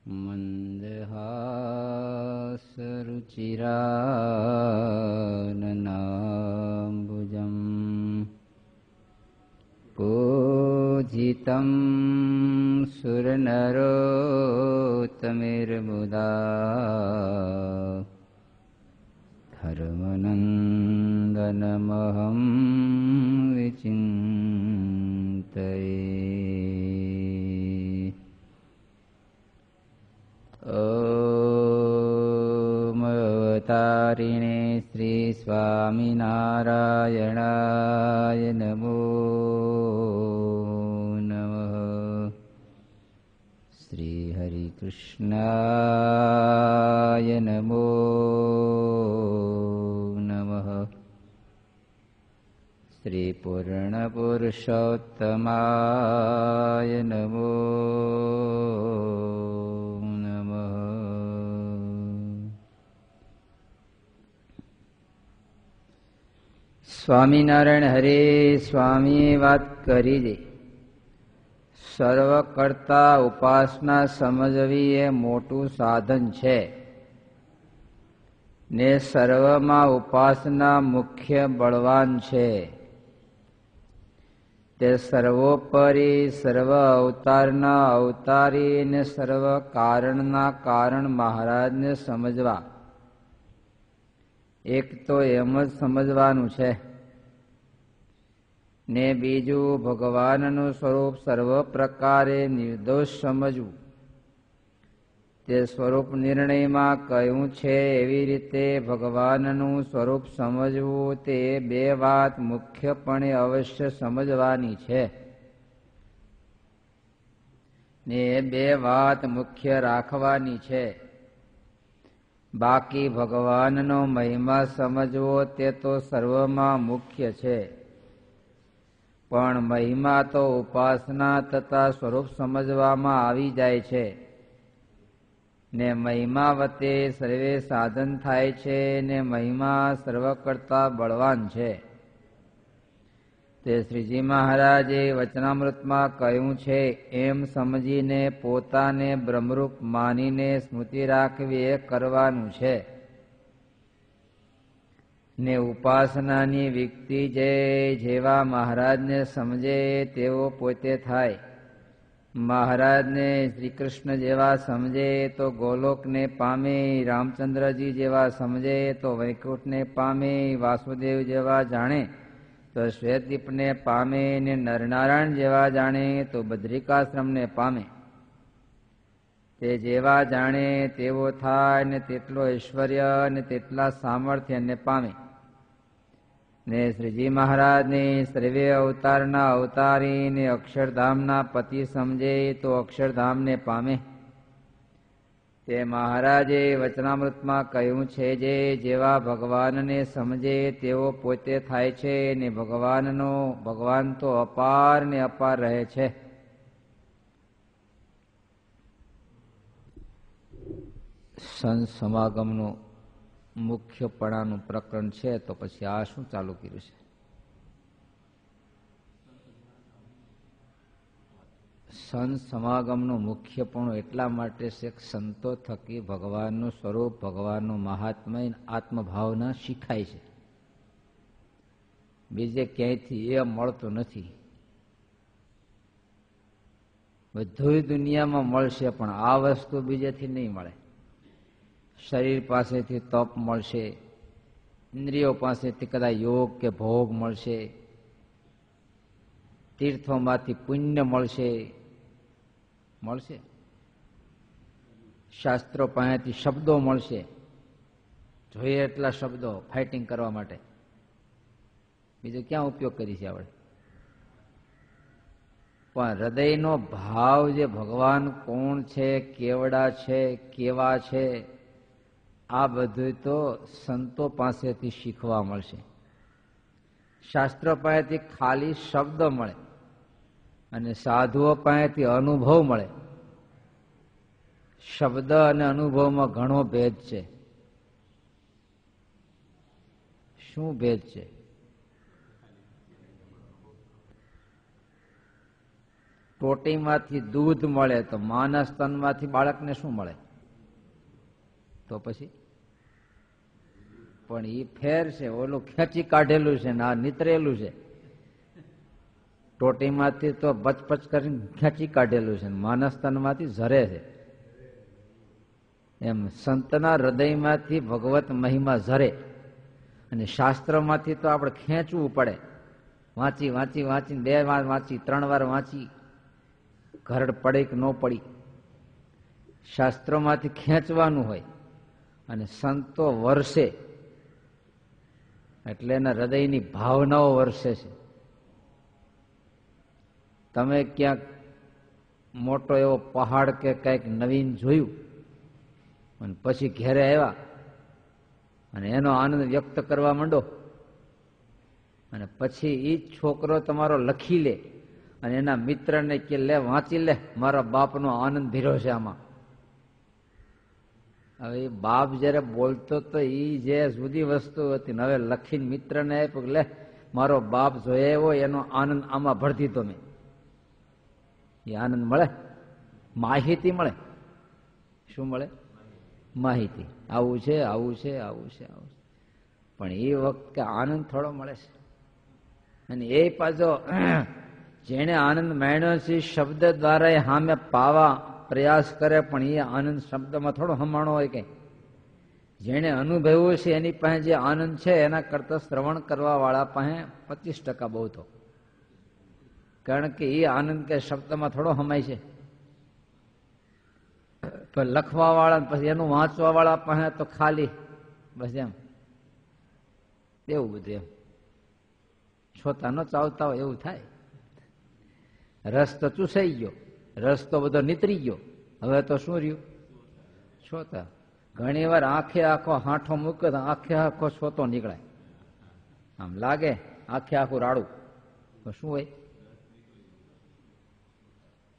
मन्दहासरुचिराननाम्बुजं पूजितं सुरनरोत्तमैर्मुदा धर्मनन्दनमहं विचिन्तये। ॐ अवतारिणे श्री स्वामिनारायणाय नमो नमः। श्री हरिकृष्णाय नमो नमः। श्री पूर्णपुरुषोत्तमाय नमो नमः। સ્વામિનારાયણ હરે સ્વામીએ વાત કરી છે, સર્વ કરતા ઉપાસના સમજવી એ મોટું સાધન છે ને સર્વમાં ઉપાસના મુખ્ય બળવાન છે. તે સર્વોપરી સર્વ અવતારના અવતારી ને સર્વ કારણના કારણ મહારાજને સમજવા. એક તો એમ જ સમજવાનું છે ને બીજું ભગવાનનું સ્વરૂપ સર્વ પ્રકારે નિર્દોષ સમજવું. તે સ્વરૂપ નિર્ણયમાં કહ્યું છે એવી રીતે ભગવાનનું સ્વરૂપ સમજવું. તે બે વાત મુખ્યપણે અવશ્ય સમજવાની છે ને બે વાત મુખ્ય રાખવાની છે. બાકી ભગવાનનો મહિમા સમજવો તે તો સર્વમાં મુખ્ય છે, પણ મહિમા તો ઉપાસના તથા સ્વરૂપ સમજવામાં આવી જાય છે ને મહિમા વતે સર્વે સાધન થાય છે ને મહિમા સર્વ કરતા બળવાન છે. તે શ્રીજી મહારાજે વચનામૃતમાં કહ્યું છે એમ સમજીને પોતાને બ્રહ્મરૂપ માનીને સ્મૃતિ રાખવી એ કરવાનું છે ને ઉપાસનાની વ્યક્તિ જેવા મહારાજને સમજે તેવો પોતે થાય. મહારાજને શ્રી કૃષ્ણ જેવા સમજે તો ગોલોકને પામે, રામચંદ્રજી જેવા સમજે તો વૈકુંઠને પામે, વાસુદેવ જેવા જાણે તો શ્વેતદીપને પામે ને નરનારાયણ જેવા જાણે તો બદ્રિકાશ્રમને પામે. તે જેવા જાણે તેવો થાય ને તેટલો ઐશ્વર્ય ને તેટલા સામર્થ્યને પામે. ને શ્રીજી મહારાજને સર્વે અવતારના અવતારી ને અક્ષરધામના પતિ સમજે તો અક્ષરધામને પામે. તે મહારાજે વચનામૃતમાં કહ્યું છે જેવા ભગવાનને સમજે તેવો પોતે થાય છે ને ભગવાન તો અપાર ને અપાર રહે છે. સંત સમાગમનું મુખ્યપણાનું પ્રકરણ છે તો પછી આ શું ચાલુ કર્યું છે? સંત સમાગમનું મુખ્યપણું એટલા માટે છે કે સંતો થકી ભગવાનનું સ્વરૂપ, ભગવાનનું મહાત્મય, આત્મભાવના શીખાય છે. બીજે ક્યાંયથી એ મળતું નથી. બધું દુનિયામાં મળશે પણ આ વસ્તુ બીજેથી નહીં મળે. શરીર પાસેથી તપ મળશે, ઇન્દ્રિયો પાસેથી કદાચ યોગ કે ભોગ મળશે, તીર્થોમાંથી પુણ્ય મળશે, શાસ્ત્રો પાસેથી શબ્દો મળશે, જોઈએ એટલા શબ્દો ફાઇટિંગ કરવા માટે. બીજો ક્યાં ઉપયોગ કરી છે આપણે? પણ હૃદયનો ભાવ જે ભગવાન કોણ છે, કેવડા છે, કેવા છે, આ બધું તો સંતો પાસેથી શીખવા મળશે. શાસ્ત્રો પાસેથી ખાલી શબ્દ મળે અને સાધુઓ પાસેથી અનુભવ મળે. શબ્દ અને અનુભવમાં ઘણો ભેદ છે. શું ભેદ છે? ટોટીમાંથી દૂધ મળે તો માના સ્તનમાંથી બાળકને શું મળે? તો પછી પણ એ ફેર છે, ઓલું ખેંચી કાઢેલું છે ને આ નીતરેલું છે. ટોટીમાંથી તો બચપચ કરીને ખેંચી કાઢેલું છે, માના સ્તનમાંથી ઝરે છે. એમ સંતના હૃદયમાંથી ભગવત મહિમા ઝરે, અને શાસ્ત્રમાંથી તો આપણે ખેંચવું પડે. વાંચી વાંચી વાંચી 2 વાર વાંચી 3 વાર વાંચી ઘરડ પડે કે ન પડી, શાસ્ત્રોમાંથી ખેંચવાનું હોય. અને સંતો વર્ષે એટલે એના હૃદયની ભાવનાઓ વર્ષે છે. તમે ક્યાંક મોટો એવો પહાડ કે કંઈક નવીન જોયું અને પછી ઘેરે આવ્યા અને એનો આનંદ વ્યક્ત કરવા માંડો, અને પછી એ જ છોકરો તમારો લખી લે અને એના મિત્રને કે લે વાંચી લે, મારા બાપનો આનંદ ભીરો છે આમાં. હવે એ બાપ જયારે બોલતો તો એ જે જુદી વસ્તુ હતી, હવે લખીને મિત્રને આપ્યું લે મારો બાપ જોયા એવો એનો આનંદ આમાં ભરી દીધો મેં. એ આનંદ મળે, માહિતી મળે. શું મળે? માહિતી. આવું છે આવું છે આવું છે આવું છે. પણ એ વખતે આનંદ થોડો મળે છે. અને એ પાછો જેને આનંદ માણ્યો છે શબ્દ દ્વારા એ સામે પાવા પ્રયાસ કરે, પણ એ આનંદ શબ્દમાં થોડો હમાણો હોય કે. જેને અનુભવ્યું છે એની પાસે જે આનંદ છે એના કરતા શ્રવણ કરવા વાળા પાસે 25% બહુ તો. કારણ કે એ આનંદ કે શબ્દમાં થોડો હમાય છે. પણ લખવા વાળા પછી એનું વાંચવા વાળા પાસે તો ખાલી બસ એમ એવું બધું એમ છોતા ન ચાવતા હોય એવું થાય. રસ તો ચૂસાઈ ગયો, રસ તો બધો નીતરી ગયો, હવે તો શું રહ્યું? છોતા. ઘણી વાર આંખે આખો હાંઠો મૂક્યો તો આંખે આખો છોતો નીકળાય. આમ લાગે આંખે આખું રાડું, તો શું હોય?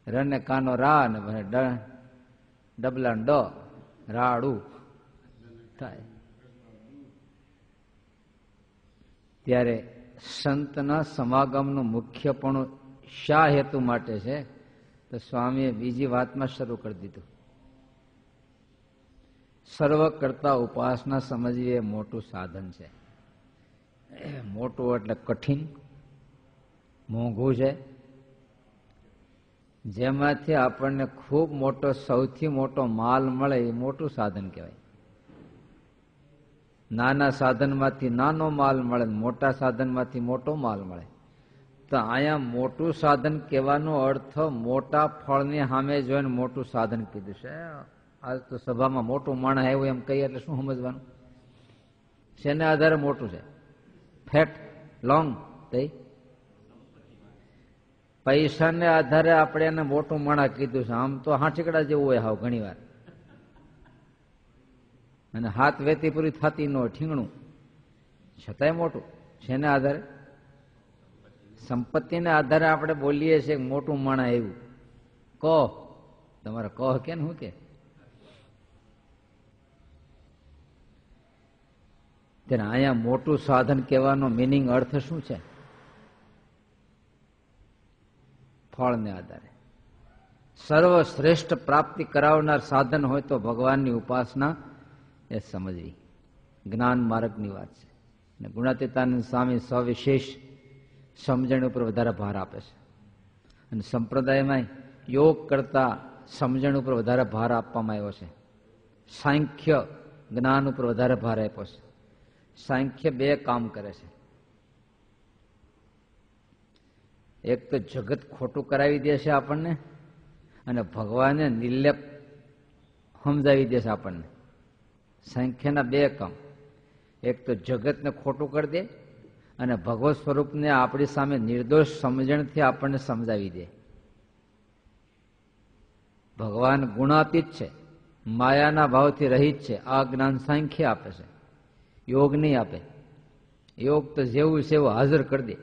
રને કાનો રા ને ડબલા ડ રાડું થાય. ત્યારે સંતના સમાગમનું મુખ્યપણું શા હેતુ માટે છે? તો સ્વામીએ બીજી વાતમાં શરૂ કરી દીધું. સર્વ કરતા ઉપાસના સમજવી એ મોટું સાધન છે. મોટું એટલે કઠિન, મોંઘું છે. જેમાંથી આપણને ખૂબ મોટો, સૌથી મોટો માલ મળે એ મોટું સાધન કહેવાય. નાના સાધનમાંથી નાનો માલ મળે, મોટા સાધનમાંથી મોટો માલ મળે. તો અહીંયા મોટું સાધન કહેવાનો અર્થ મોટા ફળની સામે જોઈને મોટું સાધન કીધું છે. આજ તો સભામાં મોટું માણસ આવ્યું એમ કહીએ એટલે શું સમજવાનું? શેને આધારે મોટું છે? ફેટ, લોંગ, પૈસાને આધારે આપણે એને મોટું માણસ કીધું છે. આમ તો હાંઠીકડા જેવું હોય હાવ ઘણી વાર, અને હાથ વેતી પૂરી થતી ન હોય, ઠીંગણું, છતાંય મોટું. શેને આધારે? સંપત્તિને આધારે આપણે બોલીએ છીએ મોટું માણસ આવ્યું. કહો તમારે કહો કે શું કે? ત્યારે અહીંયા મોટું સાધન કહેવાનો મિનિંગ અર્થ શું છે? ફળને આધારે. સર્વશ્રેષ્ઠ પ્રાપ્તિ કરાવનાર સાધન હોય તો ભગવાનની ઉપાસના એ સમજવી જ્ઞાન માર્ગની વાત છે. અને ગુણાતીતાનંદ સ્વામી સવિશેષ સમજણ ઉપર વધારે ભાર આપે છે. અને સંપ્રદાયમાં યોગ કરતા સમજણ ઉપર વધારે ભાર આપવામાં આવ્યો છે. સાંખ્ય જ્ઞાન ઉપર વધારે ભાર આપ્યો છે. સાંખ્ય 2 કામ કરે છે. એક તો જગત ખોટું કરાવી દે છે આપણને, અને ભગવાનને નિર્લેપ સમજાવી દે છે આપણને. સાંખ્યના 2 કામ. એક તો જગતને ખોટું કરી દે, અને ભગવત સ્વરૂપને આપણી સામે નિર્દોષ સમજણથી આપણને સમજાવી દે. ભગવાન ગુણાતીત છે, માયાના ભાવથી રહિત છે. આ જ્ઞાન સાંખ્ય આપે છે, યોગ નહીં આપે. યોગ તો જેવું છે એવું હાજર કરી દે.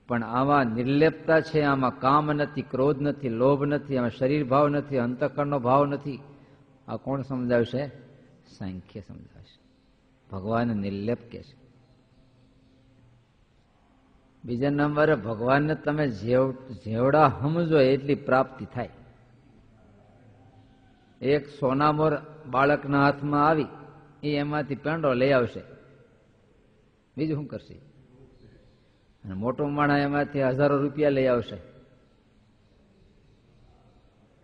પણ આમાં નિર્લેપતા છે, આમાં કામ નથી, ક્રોધ નથી, લોભ નથી, આમાં શરીર ભાવ નથી, અંતઃકરણનો ભાવ નથી. આ કોણ સમજાવશે? સાંખ્ય સમજાવશે. ભગવાન નિર્લેપ કે છે. બીજા નંબરે ભગવાનને તમે જેવડા સમજો એટલી પ્રાપ્તિ થાય. એક સોનામોર બાળકના હાથમાં આવી એ એમાંથી પેંડો લઈ આવશે, બીજું શું કરશે? અને મોટો માણસ એમાંથી હજારો રૂપિયા લઈ આવશે.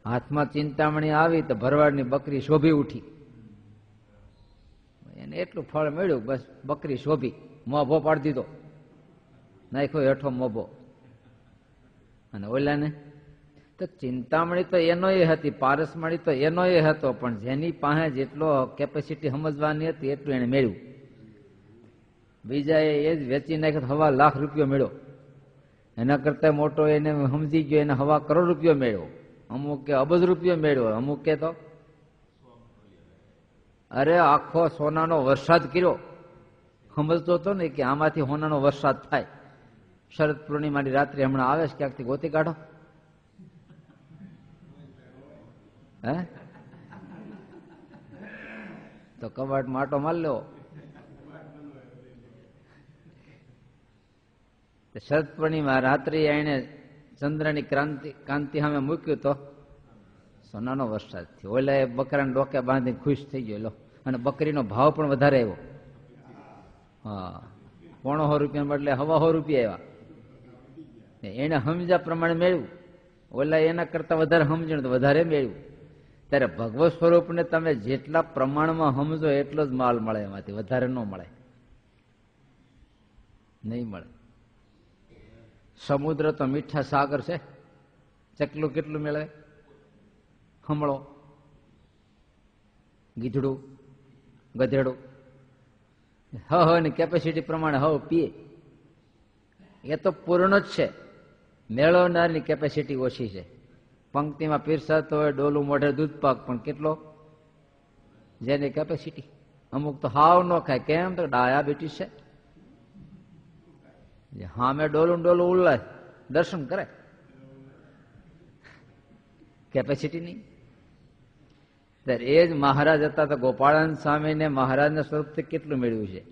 હાથમાં ચિંતામણી આવી તો ભરવાડની બકરી શોભી ઉઠી, એને એટલું ફળ મળ્યું, બસ બકરી શોભી, મોભો પાડી દીધો, નાખ્યો હેઠો મોભો. અને ઓલાને તો ચિંતામણી તો એનોય હતી, પારસમણી તો એનોય હતો, પણ જેની પાસે જેટલો કેપેસિટી સમજવાની હતી એટલું એને મેળવ્યું. બીજાએ એ જ વેચી નાખ્યો, 1.25 લાખ રૂપિયો મળ્યો. એના કરતા મોટો એને સમજી ગયો, એને 1.25 કરોડ રૂપિયો મળ્યો. અમુકે અબજ રૂપિયો મેળવ્યો, અમુકે તો અરે આખો સોનાનો વરસાદ કર્યો. સમજતો હતો ને કે આમાંથી સોનાનો વરસાદ થાય. શરદ પૂર્ણિમાની રાત્રે હમણાં આવે છે, ક્યાંકથી ગોતી કાઢો. હે તો કબાટ માટો માર લો. શરદ પૂર્ણિમા રાત્રે એને ચંદ્રની કાંતિ સામે મૂક્યું તો સોનાનો વરસાદ થયો. ઓલા એ બકરાને ડોકે બાંધીને ખુશ થઈ ગયો લો. અને બકરીનો ભાવ પણ વધારે આવ્યો. હા, 1.5 રૂપિયા બદલે 1.25 રૂપિયા આવ્યા. એને સમજ્યા પ્રમાણે મેળવ્યું. ઓલા એના કરતા વધારે સમજણ તો વધારે મેળવ્યું. ત્યારે ભગવત સ્વરૂપને તમે જેટલા પ્રમાણમાં સમજો એટલો જ માલ મળે, એમાંથી વધારે ન મળે, નહીં મળે. સમુદ્ર તો મીઠા સાગર છે, ચકલું કેટલું મેળવે? હમળો, ગીધડું, ગધેડું ની કેપેસિટી પ્રમાણે હવ પીએ. એ તો પૂર્ણ જ છે, મેળવનારની કેપેસિટી ઓછી છે. પંક્તિમાં પીરસાતો હોય ડોલું મોઢે દૂધ પાક, પણ કેટલો જેની કેપેસિટી. અમુક તો હાવ ન ખાય, કેમ તો ડાયાબિટીસ છે. હા, મેં ડોલું ઉલ્લાસ દર્શન કરે, કેપેસિટી નહીં. ત્યારે એ જ મહારાજ હતા તો ગોપાળાનંદ સ્વામીને મહારાજના સ્વરૂપથી કેટલું મેળવ્યું છે.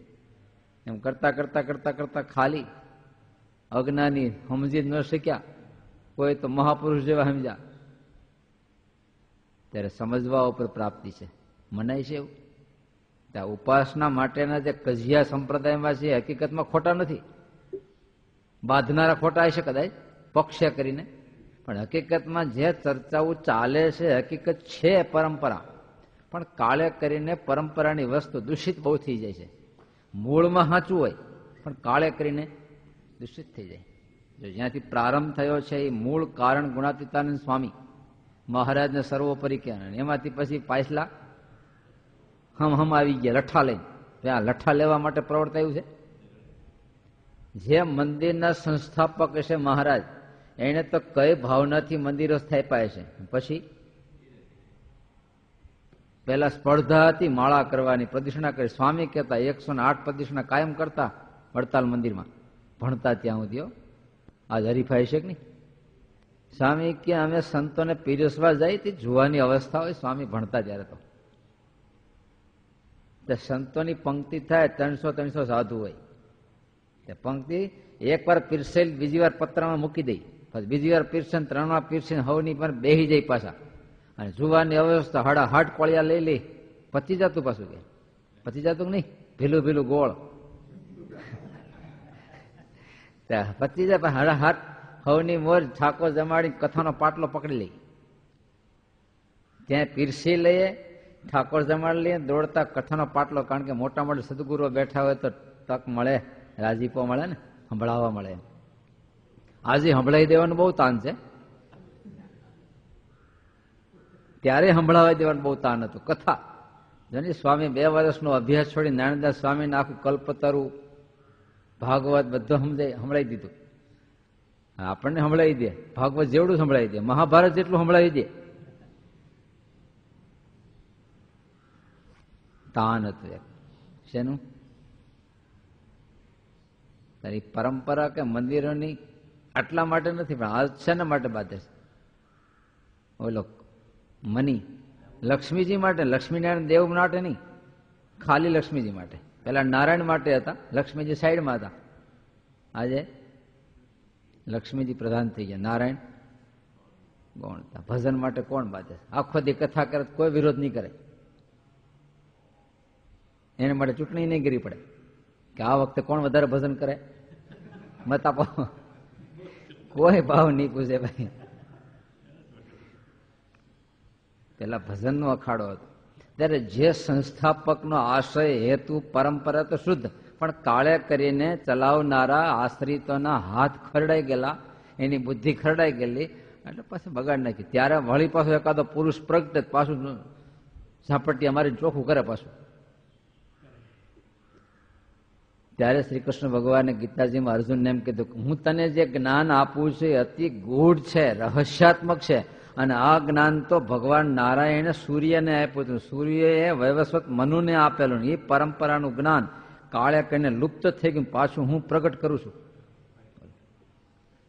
એમ કરતા કરતા કરતા કરતા ખાલી અજ્ઞાની સમજી જ ન શક્યા, કોઈ તો મહાપુરુષ જેવા સમજ્યા. ત્યારે સમજવા ઉપર પ્રાપ્તિ છે, મનાય છે એવું. ત્યાં ઉપાસના માટેના જે કજિયા સંપ્રદાયમાં છે હકીકતમાં ખોટા નથી. બાંધનારા ખોટા હશે કદાચ પક્ષે કરીને, પણ હકીકતમાં જે ચર્ચાઓ ચાલે છે હકીકત છે પરંપરા. પણ કાળે કરીને પરંપરાની વસ્તુ દૂષિત બહુ થઈ જાય છે. મૂળમાં સાચું હોય પણ કાળે કરીને દૂષિત થઈ જાય. જો જ્યાંથી પ્રારંભ થયો છે એ મૂળ કારણ ગુણાતીતાનંદ સ્વામી મહારાજને સર્વોપરી કહેવાય. એમાંથી પછી પાછલા હમ આવી ગયા લઠ્ઠા લઈને. ત્યાં લઠ્ઠા લેવા માટે પ્રવર્તાયું છે. જે મંદિરના સંસ્થાપક છે મહારાજ, એને તો કઈ ભાવનાથી મંદિરો સ્થાપ્યા છે. પછી પેલા સ્પર્ધા હતી માળા કરવાની, પ્રદક્ષિણા કરી. સ્વામી કહેતા 108 પ્રદક્ષિણા કાયમ કરતા વડતાલ મંદિરમાં ભણતા ત્યાં સુધી. આજ હરીફાઈ છે કે નહીં? સ્વામી કે અમે સંતોને પીરસવા જાય તે જોવાની અવસ્થા હોય. સ્વામી ભણતા ત્યારે તો સંતોની પંક્તિ થાય, 300 સાધુ હોય. પંક્તિ એકવાર પીરસેલ બીજી વાર પત્રમાં મૂકી દઈ, પછી બીજી વાર પીરસે, 3 વાર પીરસે, હવની પર બેહી જાય પાછા. અને જોવાની અવસ્થા હાડાહાટ કોળિયા લઈ પચી જતું. પાછું કે પચી જતું નહીં, ભીલું ગોળ પચી જાય. પણ હાડાહાટ હવની મોર ઠાકોર જમાડી કથાનો પાટલો પકડી લઈ, ત્યાં પીરસી લઈએ, ઠાકોર જમાડી લઈએ, દોડતા કથાનો પાટલો. કારણ કે મોટા મોટા સદગુરુઓ બેઠા હોય તો તક મળે, રાજીપો મળે ને, સંભળાવવા મળે. આજે સંભળાવી દેવાનું બહુ તાન છે, ત્યારે સંભળાવી દેવાનું બહુ તાન હતું. કથા જેની સ્વામી 2 વર્ષનો અભ્યાસ છોડી નારાયણદાસ સ્વામીને આખું કલ્પતરું ભાગવત બધું સંભળાવી દીધું. આપણને સંભળાવી દે, ભાગવત જેવડું સંભળાવી દે, મહાભારત જેટલું સંભળાવી દે. તાન હતું શેનું? તારી પરંપરા કે મંદિરોની આટલા માટે નથી, પણ આ શેના માટે બાંધે છે? ઓલો મની લક્ષ્મીજી માટે, લક્ષ્મીનારાયણ દેવ માટે નહીં, ખાલી લક્ષ્મીજી માટે. પેલા નારાયણ માટે હતા, લક્ષ્મીજી સાઈડમાં હતા. આજે લક્ષ્મીજી પ્રધાન થઈ ગયા, નારાયણ ગૌણ. ભજન માટે કોણ બાધે? આખો દી કથા કરે કોઈ વિરોધ નહીં કરે. એને માટે ચૂંટણી નહીં કરવી પડે કે આ વખતે કોણ વધારે ભજન કરે, મત આપો. કોઈ ભાવ નહીં પૂછે ભાઈ. પેલા ભજનનો અખાડો હતો ત્યારે જે સંસ્થાપકનો આશય હેતુ પરંપરા તો શુદ્ધ, પણ કાળે કરીને ચલાવનારા આશ્રિતોના હાથ ખરડાઈ ગયેલા, એની બુદ્ધિ ખરડાઈ ગયેલી એટલે પાછું બગાડ નાખી. ત્યારે વળી પાછું એકાદો પુરુષ પ્રગટે પાછું ઝાપટી અમારી ચોખ્ખું કરે પાછું. ત્યારે શ્રી કૃષ્ણ ભગવાને ગીતાજીમાં અર્જુનને એમ કીધું કે હું તને જે જ્ઞાન આપું છું એ અતિ ગૂઢ છે, રહસ્યાત્મક છે, અને આ જ્ઞાન તો ભગવાન નારાયણે સૂર્યને આપ્યું હતું. સૂર્યએ વૈવસ્વત મનુને આપેલું. એ પરંપરાનું જ્ઞાન કાળે કહીને લુપ્ત થઈ ગયું, પાછું હું પ્રગટ કરું છું.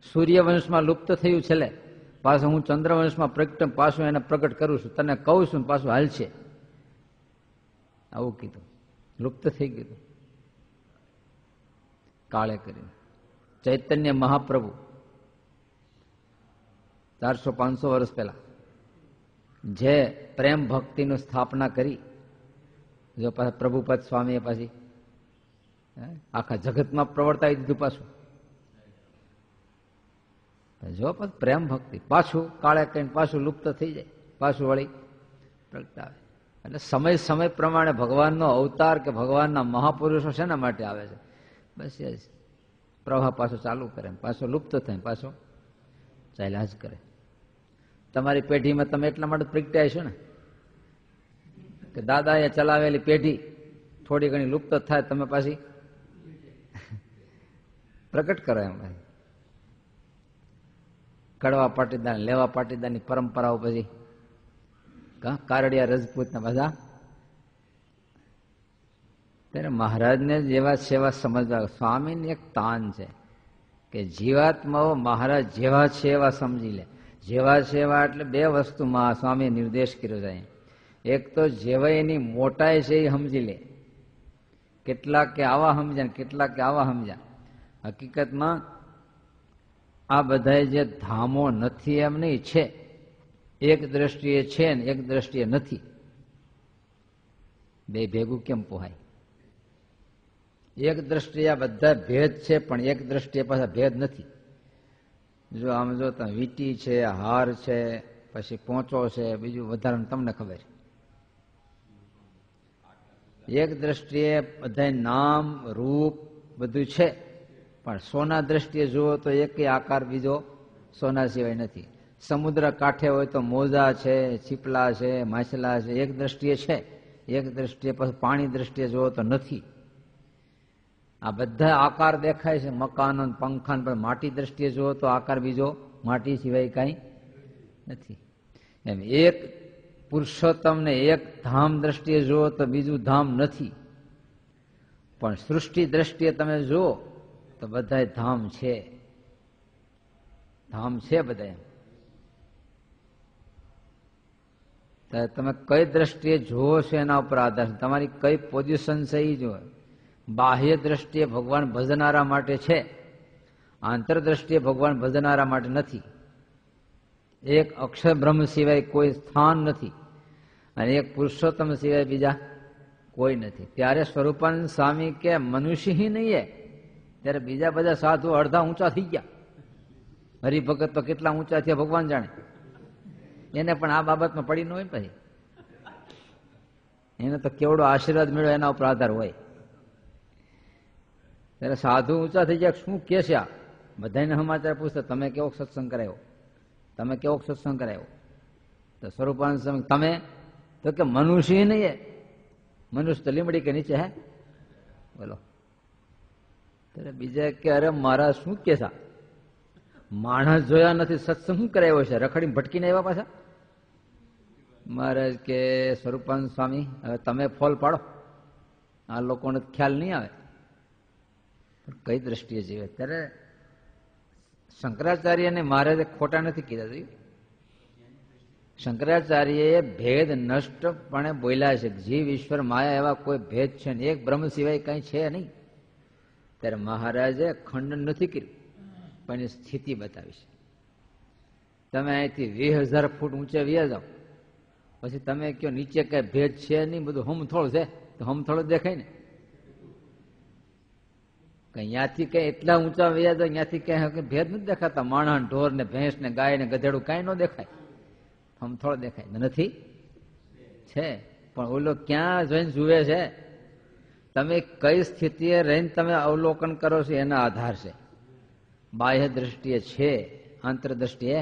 સૂર્યવંશમાં લુપ્ત થયું છેલ્લે, પાછું હું ચંદ્રવંશમાં પાછું એને પ્રગટ કરું છું. તને કહું છું પાછું હાલશે. આવું કીધું, લુપ્ત થઈ ગયું કાળે કરીને. ચૈતન્ય મહાપ્રભુ 400-500 વર્ષ પહેલા જે પ્રેમ ભક્તિની સ્થાપના કરી, જો પાછા પ્રભુપદ સ્વામીએ પાછી આખા જગતમાં પ્રવર્તાવી દીધું પાછું. જો પાછું પ્રેમ ભક્તિ પાછું કાળે કહીને પાછું લુપ્ત થઈ જાય, પાછું વળી પ્રગટાવે. એટલે સમય સમય પ્રમાણે ભગવાનનો અવતાર કે ભગવાનના મહાપુરુષો શેના માટે આવે છે? બસ એ પ્રવાહ પાછો ચાલુ કરે, પાછો લુપ્ત થાય, પાછો ચાલ્યા જ કરે. તમારી પેઢીમાં તમે એટલા માટે પ્રગટ્યા છો ને કે દાદાએ ચલાવેલી પેઢી થોડી ઘણી લુપ્ત થાય, તમે પાછી પ્રગટ કરો. એમ કડવા પાટીદાર લેવા પાટીદારની પરંપરાઓ પછી કારડિયા રજપૂતના બધા. ત્યારે મહારાજને જેવા સેવા સમજવા. સ્વામીની એક તાન છે કે જીવાત્માઓ મહારાજ જેવા છે એવા સમજી લે. જેવા છે એવા એટલે બે વસ્તુમાં સ્વામીએ નિર્દેશ કર્યો છે. એક તો જેવા એની મોટાઈ છે એ સમજી લે. કેટલાક કે આવા સમજ્યા, કેટલાક કે આવા સમજ્યા. હકીકતમાં આ બધા જે ધામો નથી એમ નહીં છે. એક દ્રષ્ટિએ છે ને એક દ્રષ્ટિએ નથી. બે ભેગું કેમ પોહાય? એક દ્રષ્ટિએ આ બધા ભેદ છે, પણ એક દ્રષ્ટિએ પાછા ભેદ નથી. જો આમ જો તમે વીટી છે, હાર છે, પછી પોંચો છે, બીજું વધારે તમને ખબર. એક દ્રષ્ટિએ બધા નામ રૂપ બધું છે, પણ સોના દ્રષ્ટિએ જુઓ તો એક આકાર બીજો સોના સિવાય નથી. સમુદ્ર કાંઠે હોય તો મોજા છે, છીપલા છે, માછલા છે, એક દ્રષ્ટિએ છે. એક દ્રષ્ટિએ પછી પાણી દ્રષ્ટિએ જુઓ તો નથી. આ બધા આકાર દેખાય છે, મકાનો પંખા, પણ માટી દ્રષ્ટિએ જુઓ તો આકાર બીજો માટી સિવાય કઈ નથી. એમ એક પુરુષોત્તમને એક ધામ દ્રષ્ટિએ જુઓ તો બીજું ધામ નથી. પણ સૃષ્ટિ દ્રષ્ટિએ તમે જુઓ તો બધા ધામ છે. ધામ છે બધા. તમે કઈ દ્રષ્ટિએ જુઓ છો એના ઉપર આધાર છે. તમારી કઈ પોઝિશન છે એ જુઓ. બાહ્ય દ્રષ્ટિએ ભગવાન ભજનારા માટે છે, આંતરદ્રષ્ટિએ ભગવાન ભજનારા માટે નથી. એક અક્ષર બ્રહ્મ સિવાય કોઈ સ્થાન નથી, અને એક પુરુષોત્તમ સિવાય બીજા કોઈ નથી. ત્યારે સ્વરૂપાનંદ સ્વામી કે મનુષ્ય નહીં એ. ત્યારે બીજા બધા સાધુ અડધા ઊંચા થઈ ગયા. હરિભગત તો કેટલા ઊંચા થયા ભગવાન જાણે. એને પણ આ બાબતમાં પડી ન હોય. પછી એને તો કેવડો આશીર્વાદ મળ્યો એના ઉપર આધાર હોય. ત્યારે સાધુ ઊંચા થઈ ગયા. શું કે છે આ? બધાને સમાચાર પૂછતા, તમે કેવો સત્સંગ કરાયો, તમે કેવો સત્સંગ કરાયો? તો સ્વરૂપાનંદ સ્વામી તમે તો કે મનુષ્ય નહીં એ. મનુષ્ય તો લીમડી કે નીચે હે બોલો. ત્યારે બીજા કે અરે મારા શું કે છે? માણસ જોયા નથી, સત્સંગ શું કરાયો છે? રખડીને ભટકીને આવ્યા પાછા. મહારાજ કે સ્વરૂપાનંદ સ્વામી હવે તમે ફોલ પાડો, આ લોકોને ખ્યાલ નહીં આવે કઈ દ્રષ્ટિએ જીવે. ત્યારે શંકરાચાર્યને મહારાજે ખોટા નથી કીધા. શંકરાચાર્યએ ભેદ નષ્ટપણે બોલ્યા છે. જીવ ઈશ્વર માયા એવા કોઈ ભેદ છે નહીં, એક બ્રહ્મ સિવાય કઈ છે નહીં. ત્યારે મહારાજે ખંડન નથી કર્યું. પણ એ સ્થિતિ બતાવીશ. તમે અહીંથી 20,000 ફૂટ ઊંચે વ્યા જાઓ, પછી તમે કયો નીચે કઈ ભેદ છે નહીં, બધું હમથોળ છે, તો હમથોળ દેખાય ને. અહીંયાથી કઈ એટલા ઊંચા વ્યા જાઓ, અહીંયાથી કઈ ભેદ નથી દેખાતા. માણસ, ઢોર ને ભેંસ ને ગાય ને ગધેડું કઈ ન દેખાય, હમથોળ દેખાય નથી છે. પણ ઓલો ક્યાં જોઈને જુએ છે? તમે કઈ સ્થિતિએ રહીને તમે અવલોકન કરો છો એના આધાર છે. બાહ્ય દ્રષ્ટિએ છે, આંતરદ્રષ્ટિએ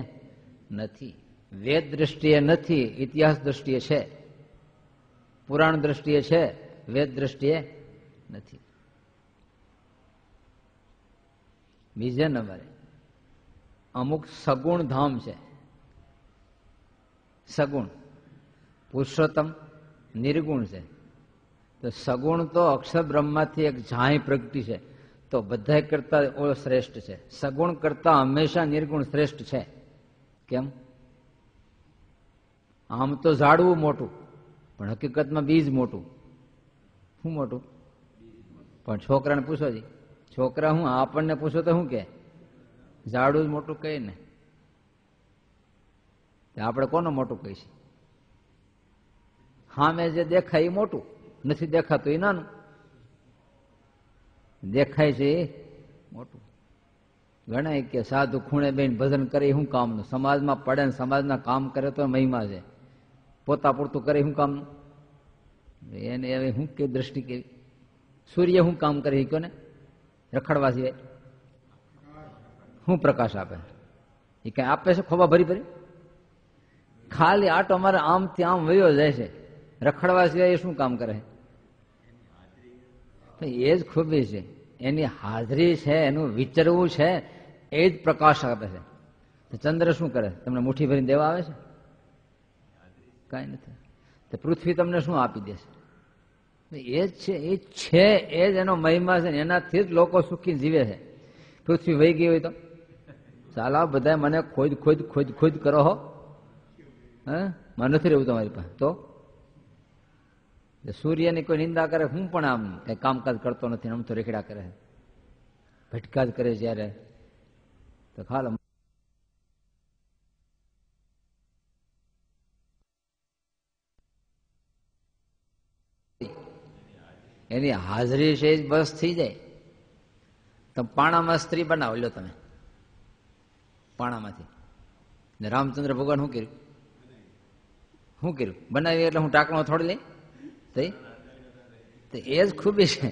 નથી. વેદ દ્રષ્ટિએ નથી, ઇતિહાસ દ્રષ્ટિએ છે. પુરાણ દ્રષ્ટિએ છે, વેદ દ્રષ્ટિએ નથી. બીજા નંબરે અમુક સગુણ ધામ છે. સગુણ પુરુષોત્તમ નિર્ગુણ છે. તો સગુણ તો અક્ષર બ્રહ્માથી એક ઝાંય પ્રગટી છે, તો બધા કરતા ઓળો શ્રેષ્ઠ છે. સગુણ કરતા હંમેશા નિર્ગુણ શ્રેષ્ઠ છે. કેમ? આમ તો ઝાડવું મોટું, પણ હકીકતમાં બીજ મોટું. શું મોટું? પણ છોકરાને પૂછો જી, છોકરા હું આપણને પૂછો તો શું કે ઝાડવું જ મોટું કહે ને. આપણે કોનું મોટું કહીશું? સામે જે દેખાય એ મોટું, નથી દેખાતું એ નાનું. દેખાય છે એ મોટું. ઘણા કે સાધુ ખૂણે બેન ભજન કરે શું કામનું? સમાજમાં પડે ને સમાજના કામ કરે તો મહિમા છે, પોતા પૂરતું કરે શું કામનું? એને હવે શું કે દ્રષ્ટિ કેવી? સૂર્ય શું કામ કરે કોને? રખડવા સિવાય શું પ્રકાશ આપે? એ કઈ આપે છે ખોબા ભરી ભરી? ખાલી આટો અમારે આમથી આમ વયો જાય છે, રખડવા સિવાય એ શું કામ કરે? એ જ ખૂબી છે, એની હાજરી છે, એનું વિચરવું છે, એ જ પ્રકાશ આપે છે. ચંદ્ર શું કરે? તમને મુઠ્ઠી ભરીને દેવા આવે છે? કઈ નથી. તો પૃથ્વી તમને શું આપી દેશે? એ જ છે, એ છે, એ જ એનો મહિમા છે. એનાથી જ લોકો સુખી જીવે છે. પૃથ્વી વહી ગઈ હોય તો ચાલો બધા મને ખોદ ખોદ ખોદ ખોદ કરો હો, મને નથી રહેવું તમારી પાસે. તો સૂર્યની કોઈ નિંદા કરે, હું પણ આમ કઈ કામકાજ કરતો નથી, આમ તો રેખડા કરે, ભટકા જ કરે જયારે, તો ખાલો એની હાજરી છે બસ થઈ જાય. તમે પાણામાં સ્ત્રી બનાવો લો, તમે પાણામાંથી રામચંદ્ર ભગવાન શું કર્યું? શું કર્યું? બનાવી એટલે હું ટાંકણો થોડી લઈ તો એ જ ખૂબી છે.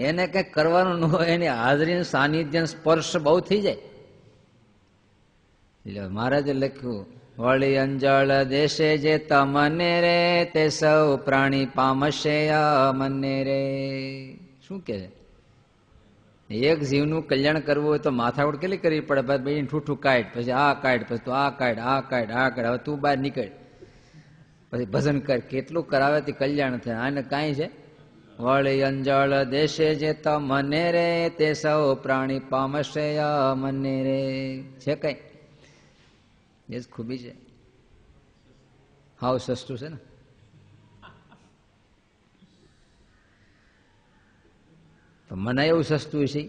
એને કઈ કરવાનું ન હોય, એની હાજરી સાનિધ્ય સ્પર્શ બહુ થઈ જાય. એટલે મહારાજે લખ્યું, વળી અંજળ દેશે જે તમને રે, તે સૌ પ્રાણી પામશે મને રે. શું કે છે? એક જીવનું કલ્યાણ કરવું હોય તો માથાકૂટ કેટલી કરવી પડે? ભાઈ ઠૂઠું કાઢ, પછી આ કાઢ, પછી તું આ કાઢ, આ કાઢ, આ કાઢ, હવે તું બહાર નીકળ, પછી ભજન કર. કેટલું કરાવે તે કલ્યાણ થાય. આને કાંઈ છે? વળી અંજળ દેશે જે તમને રે, તે સૌ પ્રાણી પામશે મને રે. છે કઈ? એ જ ખૂબી છે. હાવ સસ્તું છે ને. તો મનાય એવું સસ્તું છે?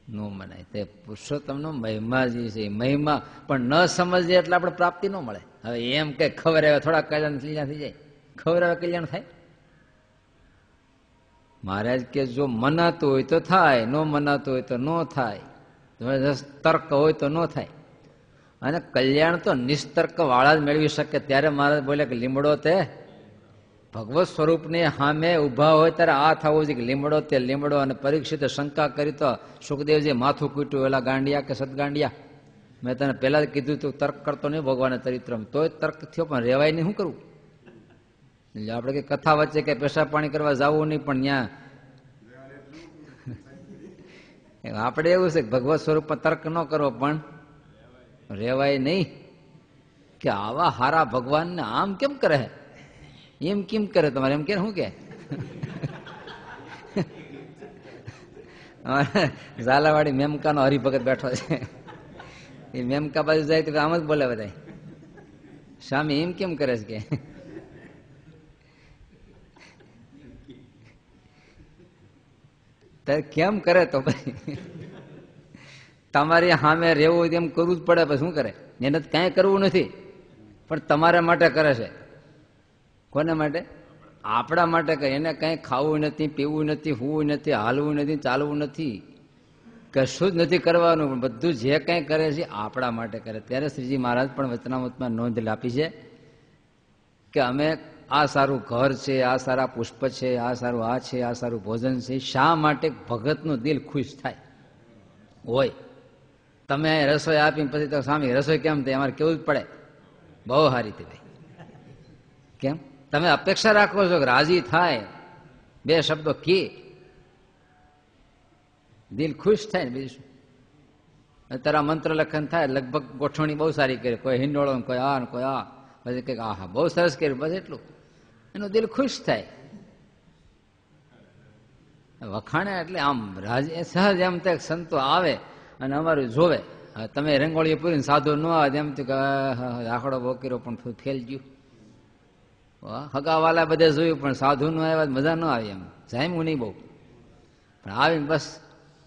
ન મનાય. તે પુરુષોત્તમનો મહિમા જે છે, મહિમા પણ ન સમજીએ એટલે આપણે પ્રાપ્તિ ન મળે. હવે એમ કે ખબર આવે થોડા કલ્યાણ થઈ જાય, ખબર આવે કલ્યાણ થાય? મહારાજ કે જો મનાતું હોય તો થાય, ન મનાતું હોય તો ન થાય, તર્ક હોય તો ન થાય. અને કલ્યાણ તો નિસ્તર્ક વાળા જ મેળવી શકે. ત્યારે મહારાજ બોલે કે લીમડો તે ભગવત સ્વરૂપની સામે ઉભા હોય ત્યારે આ થવું છે કે લીમડો તે લીમડો. અને પરીક્ષિત શંકા કરી તો સુખદેવજી માથું કૂટ્યું, એલા ગાંડિયા કે સદગાંડિયા, મેં તને પહેલા જ કીધું તું તર્ક કરતો નહીં ભગવાનના ચરિત્રમાં, તોય તર્ક થયો, પણ રેવાય નહીં, શું કરવું? એટલે આપણે કઈ કથા વચ્ચે કઈ પેશાબ પાણી કરવા જવું નહીં, પણ ત્યાં આપણે એવું છે કે ભગવત સ્વરૂપમાં તર્ક ન કરવો, પણ રેવાય નહીં. કે આવા હારા ભગવાનને આમ કેમ કરે, એમ કેમ કરે? તમારે એમ કે શું કે ઝાલાવાડી મેમકાનો હરિભગત બેઠો છે, એ મેમકા બાજુ જાય તો આમ જ બોલે બધા, સ્વામી એમ કેમ કરે છે કે કેમ કરે? તો ભાઈ તમારી સામે રહેવું હોય તેમ કરવું જ પડે. પછી શું કરે? એને કાંઈ કરવું નથી, પણ તમારા માટે કરે છે. કોને માટે? આપણા માટે કરે. એને કંઈ ખાવું નથી, પીવું નથી, હોવું નથી, હાલવું નથી, ચાલવું નથી, કશું જ નથી કરવાનું. પણ બધું જે કંઈ કરે છે આપણા માટે કરે. ત્યારે શ્રીજી મહારાજ પણ વચનામૃતમાં નોંધ આપી છે કે અમે આ સારું ઘર છે, આ સારા પુષ્પ છે, આ સારું આ છે, આ સારું ભોજન છે, શા માટે? ભગતનું દિલ ખુશ થાય હોય. તમે રસોઈ આપીને પછી તો સ્વામી રસોઈ કેમ થાય? અમારે કેવું જ પડે, બહુ સારી થઈ ભાઈ. કેમ? તમે અપેક્ષા રાખો છો કે રાજી થાય, બે શબ્દો કે દિલ ખુશ થાય ને. બીજું શું? અત્યારે મંત્ર લખન થાય, લગભગ ગોઠવણી બહુ સારી કરી, કોઈ હિંડોળો, કોઈ આ કોઈ આ, પછી કઈક આ હા બહુ સરસ કર્યું, બસ એટલું. એનું દિલ ખુશ થાય. વખાણે એટલે આમ રાજી સહજ એમ થાય. સંતો આવે અને અમારું જોવે. તમે રંગોળી પૂરીને સાધુ ન આવે એમ કે આખડો બોકીરો પણ ફેલ ગયું. હગાવાલા બધે જોયું પણ સાધુ નો આવ્યા મજા ન આવી. એમ જામ્યું નહીં બહુ, પણ આવીને બસ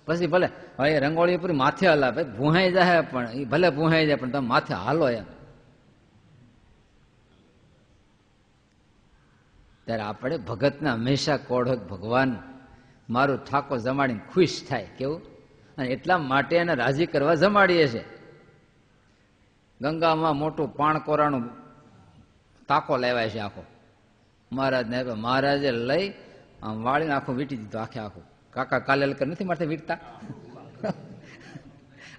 પછી ભલે હવે રંગોળી પૂરી માથે હલા ભાઈ ભૂહાઈ જાય, પણ એ ભલે ભૂહાઈ જાય પણ તમે માથે હાલો એમ. ત્યારે આપણે ભગતને હંમેશા કોઢ ભગવાન મારું ઠાકોર જમાડીને ખુશ થાય. કેવું? અને એટલા માટે એને રાજી કરવા જમાડીએ છે. ગંગામાં મોટું પાણકોરાનું તાકો લેવાય છે આખો. મહારાજને આપ્યો. મહારાજે લઈ આમ વાળીને આખું વીટી દીધું. આખે આખું કાકા કાલેલકર નથી માથે વીટતા,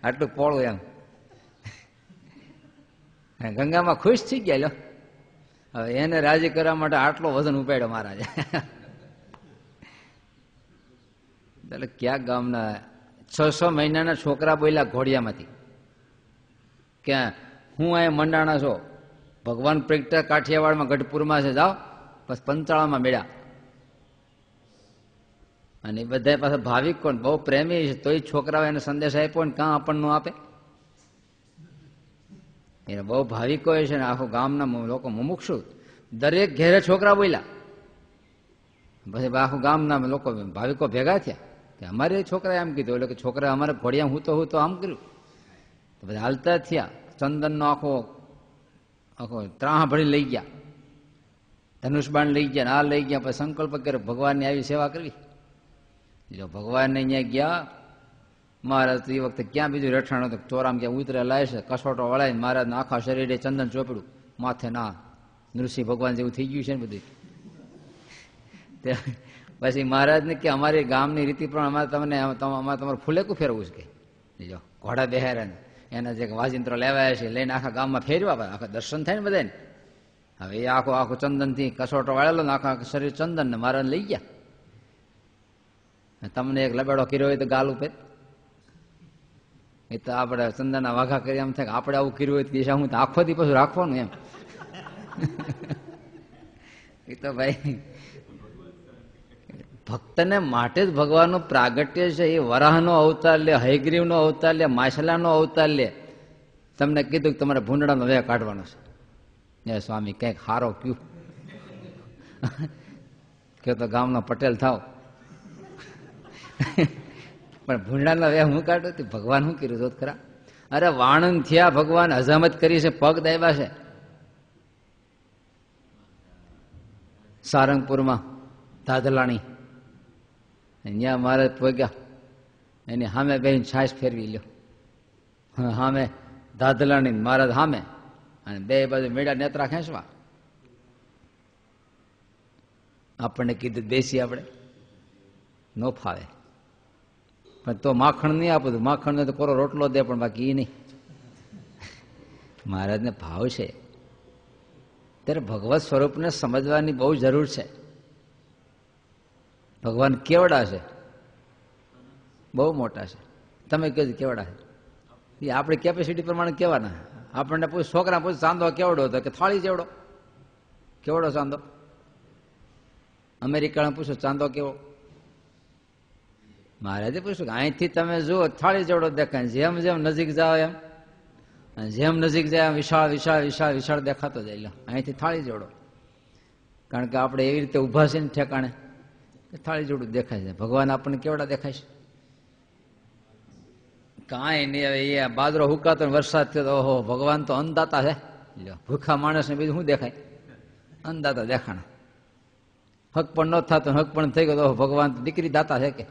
આટલું પોળું એમ. ગંગામાં ખુશ થઈ ગયા. લો હવે એને રાજી કરવા માટે આટલો વજન ઉપાડ્યો મહારાજે. એટલે ક્યાં ગામના 600 મહિનાના છોકરા બોલ્યા ઘોડિયામાંથી ક્યાં હું અહીંયા મંડાણા છો, ભગવાન પ્રગટા કાઠિયાવાડમાં ગઢપુરમાં છે, જાઓ. બસ પંચાળામાં મેળ્યા. અને એ બધા પાછા ભાવિક કોણ બહુ પ્રેમી છે, તોય છોકરાઓ એને સંદેશ આપ્યો ને કાં આપણને આપે. એને બહુ ભાવિકો છે ને આખું ગામના લોકો મુમુક્ષુ, દરેક ઘેરે છોકરા બોલ્યા. પછી આખું ગામના લોકો ભાવિકો ભેગા થયા કે અમારે છોકરાએ આમ કીધું. એટલે કે છોકરા અમારે ઘોડિયા હું તો આમ કર્યું. તો બધા હાલતા થયા. ચંદનનો આખો આખો ત્રાહ ભરી લઈ ગયા, ધનુષબાણ લઈ ગયા, આ લઈ ગયા. પછી સંકલ્પ કર્યો ભગવાનની આવી સેવા કરવી. જો ભગવાનને અહીંયા ગયા મહારાજ તો એ વખતે ક્યાં બીજું રહેઠાણ હતું, ચોરામ ક્યાં ઉતરે લાય છે, કસોટો વળાય. મહારાજના આખા શરીરે ચંદન ચોપડ્યું, માથે ના નૃસિંહ ભગવાન જેવું થઈ ગયું છે ને બધું. પછી મહારાજને કે અમારી ગામની રીતિ પ્રમાણે અમારે તમારે ફૂલેકું ફેરવું છે કે જો ઘોડા બેહારે એના જે વાજિંત્રો લેવાયા છે લઈને આખા ગામમાં ફેરવા, આખા દર્શન થાય ને બધાને. હવે એ આખું ચંદનથી કસોટો વાળેલો ને આખા શરીર ચંદન ને મહારાજ લઈ ગયા. તમને એક લબેડો કર્યો હોય તો ગાલ ઉપર એ તો આપણે ચંદનના વાઘા કરી એમ થાય કે આપણે આવું કર્યું હોય તો દિશા હું આખો દી પાછું રાખવાનું એમ. એ તો ભાઈ ભક્તને માટે જ ભગવાનનું પ્રાગટ્ય છે. એ વરાહનો અવતાર લે, હયગ્રીવનો અવતાર લે, માછલાનો અવતાર લે. તમને કીધું કે તમારે ભૂંડડાનો વેહ કાઢવાનો છે. સ્વામી કંઈક હારો કયું કે તો ગામનો પટેલ થાવ. પણ ભૂંડાનો વેહ હું કાઢું? ભગવાન શું કર્યું જોત ખરા? અરે વાણંદ થયા ભગવાન, હજામત કરી છે, પગ દાયવા છે. સારંગપુરમાં ધાધલાણી ત્યાં મારે પગ્યા, એની સામે બેન છાશ ફેરવી લ્યો. સામે ધાધલાણી મહારાજ સામે, અને બે બાજુ મેળા નેત્રા ખેંચવા. આપણને કીધું બેસી આપણે નો ફાવે, પણ તો માખણ નહીં આપું. માખણ ને તો કોરો રોટલો દે પણ બાકી એ નહીં. મહારાજને ભાવ છે. ત્યારે ભગવત સ્વરૂપને સમજવાની બહુ જરૂર છે. ભગવાન કેવડા છે, બહુ મોટા છે. તમે કહો કેવડા છે, એ આપણી કેપેસિટી પ્રમાણે કહેવાના. આપણને પૂછ, છોકરા પૂછ ચાંદો કેવડો હતો કે થાળી જેવડો, કેવડો ચાંદો. અમેરિકાને પૂછો ચાંદો કેવો. મહારાજે પૂછ્યું કે અહીંથી તમે જુઓ થાળી જેવડો દેખાય, જેમ જેમ નજીક જાઓ એમ, જેમ નજીક જાય એમ વિશાળ વિશાળ વિશાળ વિશાળ દેખાતો જાય. અહીંથી થાળી જેવડો, કારણ કે આપણે એવી રીતે ઊભા છે ને ઠેકાણે થાળી જેવડું દેખાય છે. ભગવાન આપણને કેવડા દેખાય છે? કાંઈ નહીં. હવે એ બાજરો હુકાતો વરસાદ થયો તો ઓહો ભગવાન તો અન્નદાતા છે. ભૂખા માણસને બીજું શું દેખાય? અન્નદાતા દેખાણા. હક પણ ન થતો, હક પણ થઈ ગયો તો ભગવાન તો દીકરી દાતા છે કે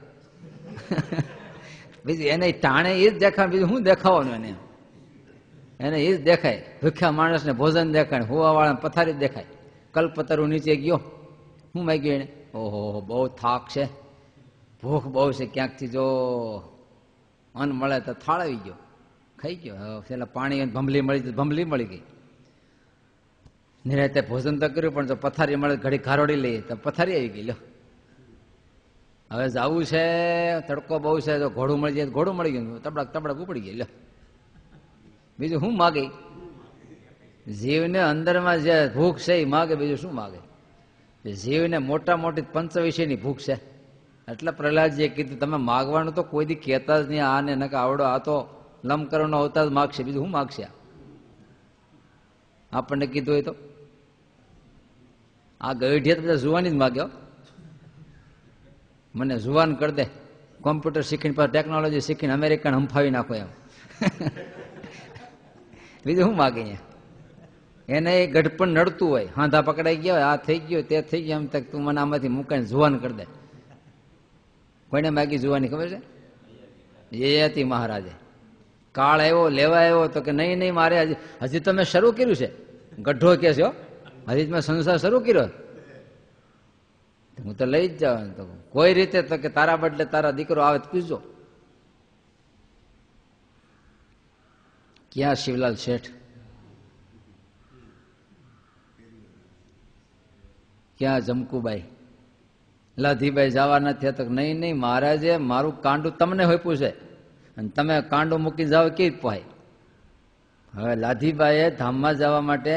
બીજું એને ટાણે એ જ દેખાય, બીજું શું દેખાવાનું એને એ જ દેખાય. ભૂખ્યા માણસને ભોજન દેખાય, હોવા વાળા પથારી દેખાય. કલ્પતરુ નીચે ગયો, શું માગ્યું એને? ઓહો બહુ થાક છે, ભૂખ બહુ છે, ક્યાંકથી જો અન્ન મળે તો થાળ આવી ગયો, ખાઈ ગયો. પેલા પાણી ભંભલી મળી, ભંભલી મળી ગઈ. નિરાતે ભોજન તો કર્યું, પણ જો પથારી મળે ઘડી ઘારોડી લઈએ તો પથારી આવી ગઈ. લો હવે જવું છે, તડકો બહુ છે, તો ઘોડું મળી જાય, ઘોડું મળી ગયું, તબડક તબડક ઉપડી ગઈ. લો બીજું શું માગે? જીવને અંદરમાં જે ભૂખ છે એ માગે, બીજું શું માગે? જીવને મોટા મોટી પંચવિષયની ભૂખ છે. એટલે પ્રહલાદજીએ કીધું તમે માગવાનું તો કોઈ દી કહેતા જ નહીં, આને નકે આવડો, આ તો લમકરણનો અવતાર જ માગશે, બીજું શું માગશે? આપણને કીધું હોય તો આ ગઈઢિયા તો બધા જુવાની જ માગ્યો, મને જુવાન કરી દે, કોમ્પ્યુટર શીખીને પાછું ટેકનોલોજી શીખીને અમેરિકન હંફાવી નાખો એમ બીજું શું માગે? એને એ ગઢપણ નડતું હોય, હાંધા પકડાઈ ગયા હોય, આ થઈ ગયો તે થઈ ગયો, એમ તક તું મને આમાંથી મૂકાઈને જુવાન કરી દે. કોઈને માગી જુવાની ખબર છે? એ હતી મહારાજે. કાળ આવ્યો, લેવા આવ્યો તો કે નહીં નહીં મારે હજી તમે શરૂ કર્યું છે. ગઢો કે છે હજી મેં સંસાર શરૂ કર્યો, હું તો લઈ જ જાઉં. તો કોઈ રીતે તો કે તારા બદલે તારા દીકરો આવે તો પૂછજો. ક્યાં શિવલાલ શેઠ, ક્યાં જમકુબાઈ, લાધીબાઈ જવાના થયા તો નહીં નહીં મહારાજે મારું કાંડું તમને હોપ્યું છે અને તમે કાંડું મૂકી જાઓ કેવી પહાય. હવે લાધીબાઈએ ધામમાં જવા માટે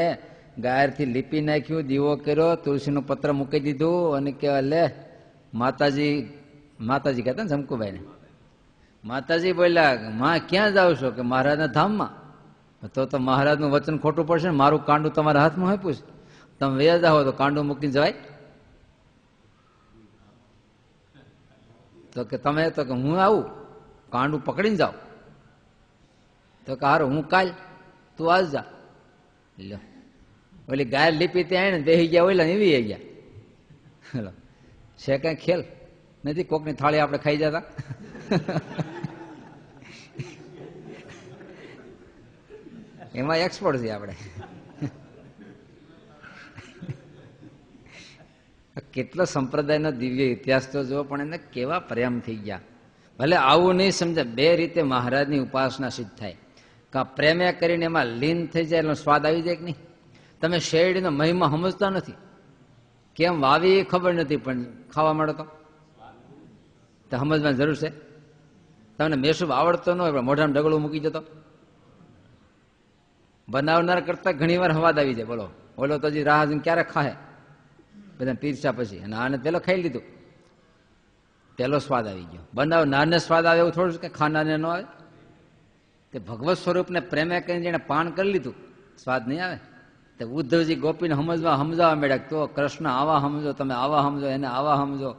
ગાયરથી લીપી નાખ્યું, દીવો કર્યો, તુલસીનું પત્ર મૂકી દીધું અને કે લે માતાજી કહેતા ને જમકુબાઈને, માતાજી બોલ્યા માં ક્યાં જાવ છો? કે મહારાજના ધામમાં. તો મહારાજનું વચન ખોટું પડશે ને, મારું કાંડું તમારા હાથમાં હોપ્યું છે, તમે વ્યા જાઓ તો કાંડું મૂકીને જવાય? તો કે તમે તો કે હું આવું કાંડું પકડીને જાઓ. તો કે હારું હું કાલ, તું આજ જા. લો ઓલી ગાય લીપી ત્યાં ને બેસી ગયા, ઓલા એવી ગયા. છે કઈ ખેલ નથી, કોકની થાળી આપણે ખાઈ જતા. એમાં એક્સપર્ટ છે આપણે. કેટલો સંપ્રદાયનો દિવ્ય ઇતિહાસ તો જો, પણ એને કેવા પ્રેમ થઈ ગયા. ભલે આવું નહીં સમજે, બે રીતે મહારાજની ઉપાસના સિદ્ધ થાય. કા પ્રેમે કરીને એમાં લીન થઈ જાય એટલે સ્વાદ આવી જાય કે નહીં. તમે શેરડીનો મહિમા સમજતા નથી, કેમ વાવી ખબર નથી, પણ ખાવા માંડો તો સમજવાની જરૂર છે. તમને મેસૂબ આવડતો ન હોય પણ મોઢામાં ઢગલું મૂકી જતો, બનાવનાર કરતા ઘણી વાર હવાદ આવી જાય. બોલો ઓલો તો હજી રાહ ક્યારે ખાહે બધા પીરસા પછી, અને આને પેલો ખાઈ લીધું, પેલો સ્વાદ આવી ગયો. બનાવનારને સ્વાદ આવે એવું થોડું કે ખાનારને ન આવે. તે ભગવત સ્વરૂપને પ્રેમે કરીને જેને પાન કરી લીધું, સ્વાદ નહીં આવે. તો ઉદ્ધવજી ગોપીને સમજાવવા મળ્યા, તો કૃષ્ણ આવા સમજો, તમે આવા સમજો, એને આવા સમજો.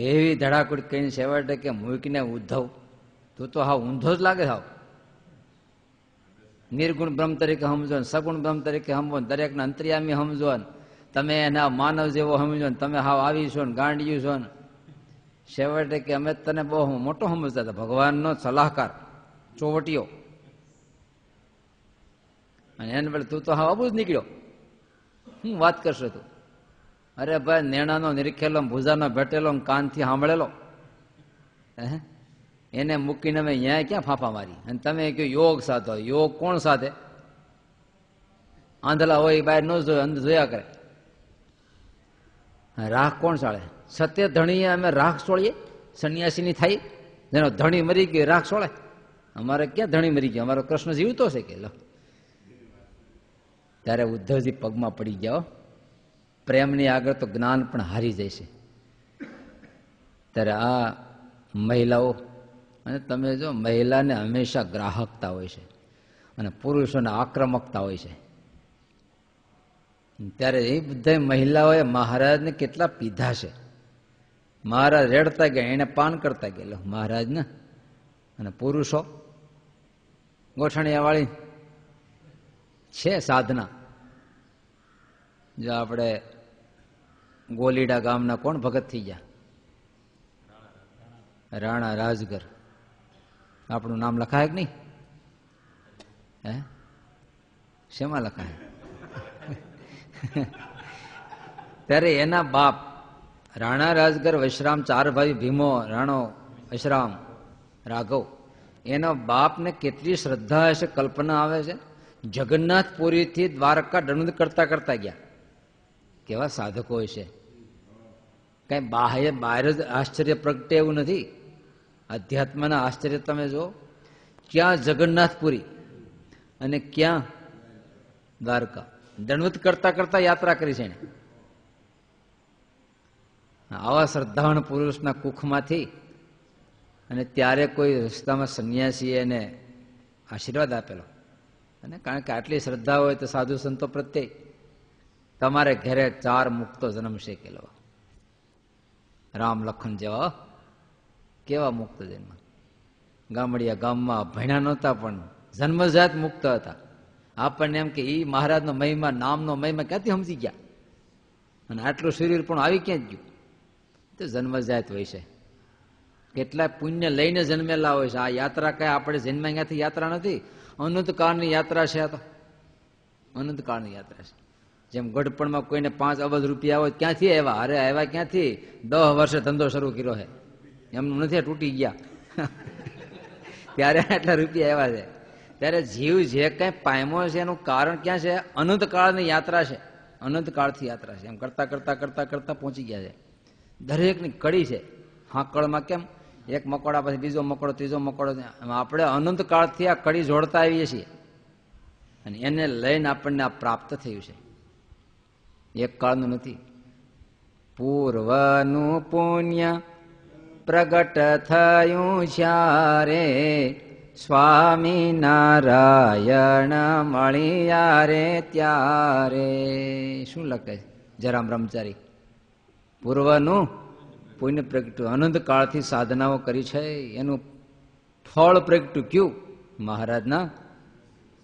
એવી ધડાકુડ કહીને છેવટે કે મૂકીને ઉદ્ધવ તું તો હાવ ઊંધો જ લાગે. હાવ નિર્ગુણ બ્રહ્મ તરીકે સમજો ને સગુણ બ્રહ્મ તરીકે સમજો ને દરેકને અંતર્યામી સમજો ને તમે એના માનવ જેવો સમજો ને તમે હાવ આવી છો ને ગાંડિયું છો ને. છેવટે કે અમે તને બહુ મોટો સમજતા હતા, ભગવાનનો સલાહકાર ચોવટીયો, અને એને બદલે તું તો હાવ આબુ જ નીકળ્યો. શું વાત કરશો તું? અરે ભાઈ નેણાનો નિરખેલો, ભૂજાનો ભેટેલો, કાનથી સાંભળેલો, એને મૂકીને અમે અહીંયા ક્યાં ફાંફા મારી. અને તમે કહ્યું યોગ સાધો. યોગ કોણ સાધે? આંધળા હોય બહાર ન જોયો, અંદર જોયા કરે. રાખ કોણ ચાળે? સત્ય ધણીએ અમે રાખ છોડીએ, સંન્યાસીની થાય, જેનો ધણી મરી ગયો રાખ છોડે. અમારે ક્યાં ધણી મરી ગયો, અમારો કૃષ્ણ જીવતો છે કે? લો ત્યારે ઉદ્ધવજી પગમાં પડી ગયા. પ્રેમની આગળ તો જ્ઞાન પણ હારી જાય છે. ત્યારે આ મહિલાઓ, અને તમે જો મહિલાને હંમેશા ગ્રાહકતા હોય છે અને પુરુષોને આક્રમકતા હોય છે. ત્યારે એ બધા મહિલાઓએ મહારાજને કેટલા પીધા છે. મહારાજ રેડતા ગયા, એને પાન કરતા ગયા મહારાજને. અને પુરુષો ગોઠણિયા વાળી છે સાધના. જો આપણે ગોલીડા ગામના કોણ ભગત થઈ ગયા? રાણા રાજગર. આપણું નામ લખાય કે નહીં? હે, શેમાં લખાય? ત્યારે એના બાપ રાણા રાજગર, વૈશ્રામ, ચાર ભાઈ ભીમો, રાણો, વૈશ્રામ, રાઘવ, એના બાપને કેટલી શ્રદ્ધા હશે, કલ્પના આવે છે. જગન્નાથપુરીથી દ્વારકા દંડ કરતા કરતા ગયા. કેવા સાધકો હશે! કઈ બહાર જ આશ્ચર્ય પ્રગટે એવું નથી. અધ્યાત્મના આશ્ચર્ય તમે જો, ક્યાં જગન્નાથપુરી અને ક્યાં દ્વારકા, દંડવત કરતા કરતા યાત્રા કરી છે એને. આવા શ્રદ્ધાવાન પુરુષના કુખમાંથી અને ત્યારે કોઈ રસ્તામાં સંન્યાસી એને આશીર્વાદ આપેલો. અને કારણ કે આટલી શ્રદ્ધા હોય તો સાધુ સંતો પ્રત્યે તમારે ઘરે 4 મુક્તો જન્મશે કેલો. રામ લખન જેવા કેવા મુક્ત જન્મ. ગામડિયા ગામમાં ભણ્યા નહોતા પણ જન્મજાત મુક્ત હતા. આપણને એમ કે ઈ મહારાજનો મહિમા, નામનો મહિમા ક્યાંથી સમજી ગયા? અને આટલું શરીર પણ આવી ક્યાં જ ગયું? તો જન્મજાત હોય છે. કેટલાય પુણ્ય લઈને જન્મેલા હોય છે. આ યાત્રા કઈ આપણે જન્મ્યા ત્યાંથી યાત્રા નથી, અનંતકાળની યાત્રા છે. આ તો અનંતકાળની યાત્રા છે. જેમ ગઢપણમાં કોઈને 5 અબજ રૂપિયા હોય, ક્યાંથી આવ્યા? અરે આવ્યા ક્યાંથી? 10 વર્ષે ધંધો શરૂ કર્યો છે. એમનું નથી તૂટી ગયા ત્યારે આટલા રૂપિયા આવ્યા છે. ત્યારે જીવ જે કઈ પામ્યો છે એનું કારણ ક્યાં છે? અનંતકાળની યાત્રા છે. અનંતકાળથી યાત્રા છે. એમ કરતા કરતા કરતા કરતા પહોંચી ગયા છે. દરેકની કડી છે. હાકળમાં કેમ એક મકોડા પછી બીજો મકોડો, ત્રીજો મકોડો, આપણે અનંતકાળથી આ કડી જોડતા આવીએ છીએ અને એને લઈને આપણને આ પ્રાપ્ત થયું છે. એક કાળનું નથી. પૂર્વનું પુણ્ય પ્રગટ થયું જ્યારે સ્વામી નારાયણ મળ્યા રે ત્યારે. શું લખે જરામ બ્રહ્મચારી? પૂર્વનું પુણ્ય પ્રગટ્યું, અનંત કાળથી સાધનાઓ કરી છે, એનું ફળ પ્રગટ્યું. ક્યું? મહારાજના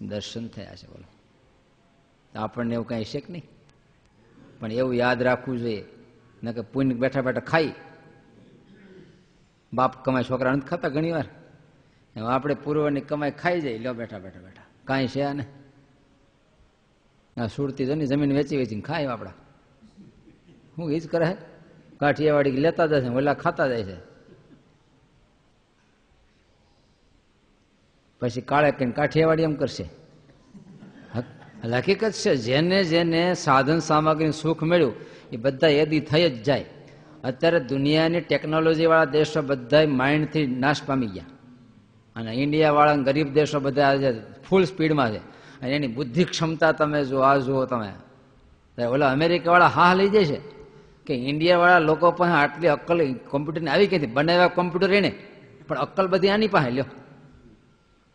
દર્શન થયા છે. બોલો, આપણને એવું કઈ છે કે નહીં? પણ એવું યાદ રાખવું જોઈએ ન કે પુણ્ય બેઠા બેઠા ખાઈ, બાપ કમાય છોકરા નથી ખાતા ઘણી વાર. આપણે પૂર્વની કમાઈ ખાઈ જાય, લો બેઠા બેઠા બેઠા કાંઈ છે ને. સુરતી જમીન વેચી વેચીને ખાય આપડા. હું એ જ કરે? કાઠિયાવાડી લેતા જાય છે, ઓલા ખાતા જાય છે. પછી કાળે કઈ કાઠિયાવાડી એમ કરશે. હકીકત છે, જેને જેને સાધન સામગ્રી સુખ મળ્યું એ બધા એદી થઈ જ જાય. અત્યારે દુનિયાની ટેકનોલોજી વાળા દેશો બધા માઇન્ડથી નાશ પામી ગયા અને ઇન્ડિયા વાળા ગરીબ દેશો બધા આજે ફૂલ સ્પીડમાં છે. અને એની બુદ્ધિ ક્ષમતા તમે જો આ જુઓ તમે, ઓલા અમેરિકા વાળા હા લઈ જાય છે કે ઇન્ડિયા વાળા લોકો પાસે આટલી અક્કલ કોમ્પ્યુટરની આવી ક્યાંથી? બનાવ્યા કોમ્પ્યુટર એને, પણ અક્કલ બધી આની પાસે લ્યો.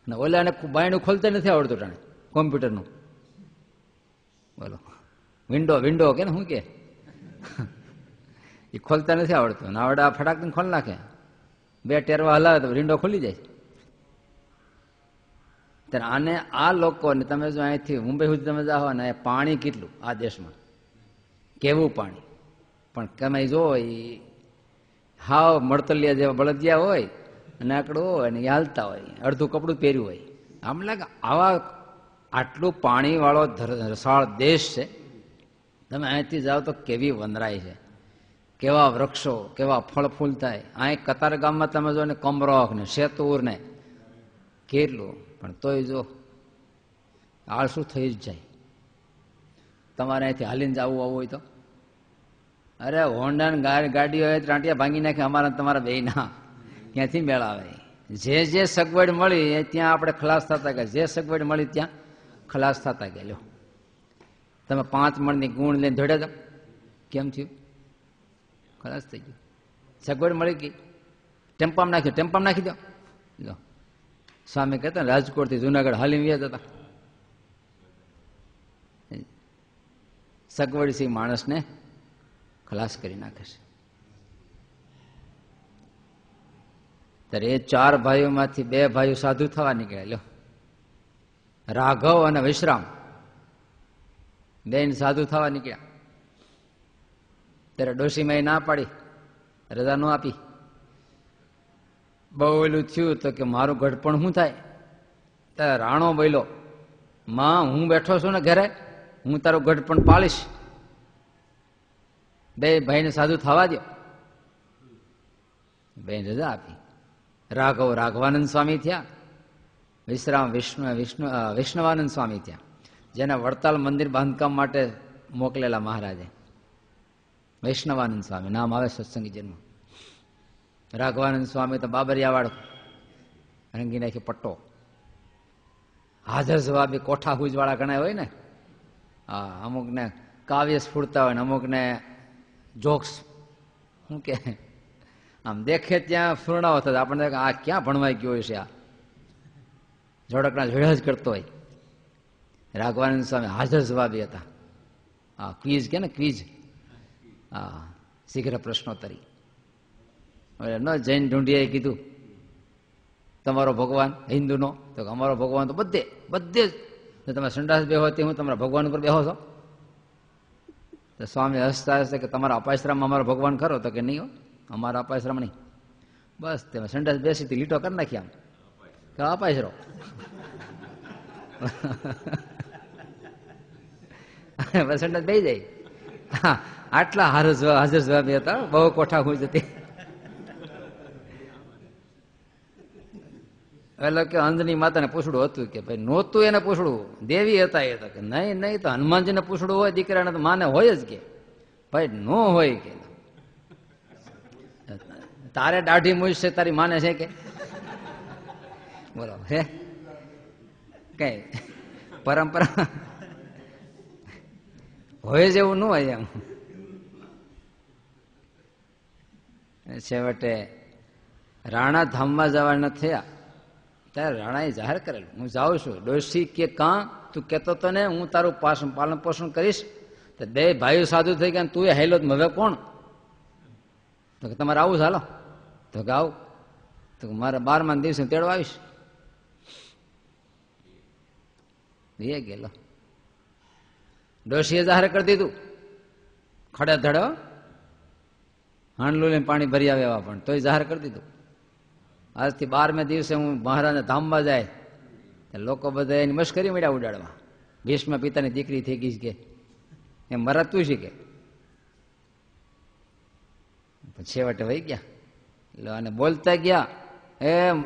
અને ઓલાને બાયણું ખોલતા નથી આવડતું ટાણે કોમ્પ્યુટરનું. બોલો, વિન્ડો કે ને શું કે એ ખોલતા નથી આવડતું. આવડે આ ફટાક ખોલ નાખે, 2 ટેરવા હલાવે તો વિન્ડો ખોલી જાય. ત્યારે આને આ લોકોને તમે જો અહીંથી મુંબઈ સુધી તમે જાઓ ને, પાણી કેટલું આ દેશમાં, કેવું પાણી, પણ તમે જો એ હાવ મળતલિયા જેવા બળદિયા હોય અને આકડું હોય અને એ હાલતા હોય, અડધું કપડું પહેર્યું હોય. આમ લાગે આવા આટલું પાણી વાળો રસાળ દેશ છે. તમે અહીંથી જાઓ તો કેવી વનરાય છે, કેવા વૃક્ષો, કેવા ફળ ફૂલ થાય. અહીં કતાર ગામમાં તમે જો ને કમરોખ ને શેતુર ને કેટલું, પણ તોય જો આળસું થઈ જ જાય. તમારે અહીંથી હાલીને જવું આવું હોય તો, અરે હોન્ડા ગાડીઓ હોય રાંટિયા ભાંગી નાખે અમારા તમારા બે ના, ક્યાંથી મેળ આવે? જે સગવડ મળી ત્યાં આપણે ખલાસ થતા ગયા, જે સગવડ મળી ત્યાં ખલાસ થતા ગયા. લો તમે 5 મણની ગુણ લઈને દોડ્યા હતા, કેમ થયું? ખલાસ થઈ ગયું. સગવડ મળી ગઈ, ટેમ્પામાં નાખ્યો, ટેમ્પામાં નાખી દો. લો સ્વામી કહેતા રાજકોટથી જુનાગઢ હાલીને વ્યા જતા. સગવડ છે માણસને ખલાસ કરી નાખે છે. ત્યારે એ 4 ભાઈઓમાંથી 2 ભાઈઓ સાધુ થવા નીકળ્યા. લો રાઘવ અને વિશ્રામ બેન સાધુ થવા નીકળ્યા. ત્યારે ડોશીમાએ ના પાડી, રજા ન આપી. બહુ ઓલું થયું તો કે મારું ઘડપણ શું થાય? ત્યારે રાણો બોલ્યો, માં હું બેઠો છું ને ઘરે, હું તારું ઘડપણ પાળીશ, બે ભાઈને સાધુ થવા દો. બેન રજા આપી. રાઘવ રાઘવાનંદ સ્વામી થયા, વિશ્રામ વિષ્ણવાનંદ સ્વામી થયા, જેને વડતાલ મંદિર બાંધકામ માટે મોકલેલા મહારાજે. વૈષ્ણવાનંદ સ્વામી નામ આવે સત્સંગી જન્મ. રાઘવાનંદ સ્વામી તો બાબરિયાવાળો રંગી નાખી પટ્ટો. હાજર જવાબી કોઠા હુજવાળા ઘણા હોય ને, હા, અમુકને કાવ્ય સ્ફૂર્તા હોય ને અમુકને જોક્સ, શું કે આમ દેખે ત્યાં ફૂરણાઓ થતા આપણને આ ક્યાં ભણવાઈ ગયો છે, આ જોડકના જોડા જ કરતો હોય. રાઘવાનંદ સ્વામી હાજર જવાબી હતા. હા, ક્વિઝ કે ને ક્વિઝ, હા, શીઘ્ર પ્રશ્નોત્તરી. ન જૈન ઢૂંઢીએ કીધું તમારો ભગવાન હિન્દુનો, તો અમારો ભગવાન તો બધે બધે જ, તમે સંડાસ બેહો તે હું તમારા ભગવાન ઉપર બેહો છો? તો સ્વામી હસતા હશે કે તમારા અપાશ્રમમાં અમારો ભગવાન ખરો? તો કે નહીં હો, અમારા અપાશ્રમ નહીં. બસ તમે સંડાસ બેસી લીટો કરી નાખી આમ કે અપાશ્રો. સંડાસ બે જાય. હા, આટલા હાજર જવાબી હતા, બહુ કોઠા હું જતી. એટલે કે અંધની માતાને પૂછડું હતું કે ભાઈ નહોતું એને પૂછડું, દેવી હતા એ તો કે નહીં નહીં, તો હનુમાનજીને પૂછડું હોય દીકરાને તો માને હોય જ કે ભાઈ નો હોય કે તારે દાઢી મૂછ છે તારી માને છે કે બોલો હે કઈ પરંપરા હોય જ એવું ન હોય એમ. છેવટે રાણા ધામમાં જવાના થયા ત્યારે રાણાએ જાહેર કરેલું હું જાઉં છું. ડોશી કે કાં તું કહેતો તો ને હું તારું પાલન પોષણ કરીશ, તો બે ભાઈઓ સાધુ થઈ ગયા તું હેલો હવે કોણ? તો કે તમારે આવું ચાલો. તો કે આવું, તો મારે 12મા દિવસે તેડવા આવીશ. એ ગયેલો. ડોશીએ જાહેર કરી દીધું ખડે ધડો હાંડલું લઈને પાણી ભરી આવે એવા, પણ તોય જાહેર કરી દીધું આજથી 12મે દિવસે હું મહારાજના ધામમાં જાય. લોકો બધા એની મશ્કરી મળ્યા ઉડાડવા, ભીષ્મ પિતાની દીકરી થઈ ગઈ કે એમ મરાતું છે કે. છેવટે વહી ગયા એટલે અને બોલતા ગયા એમ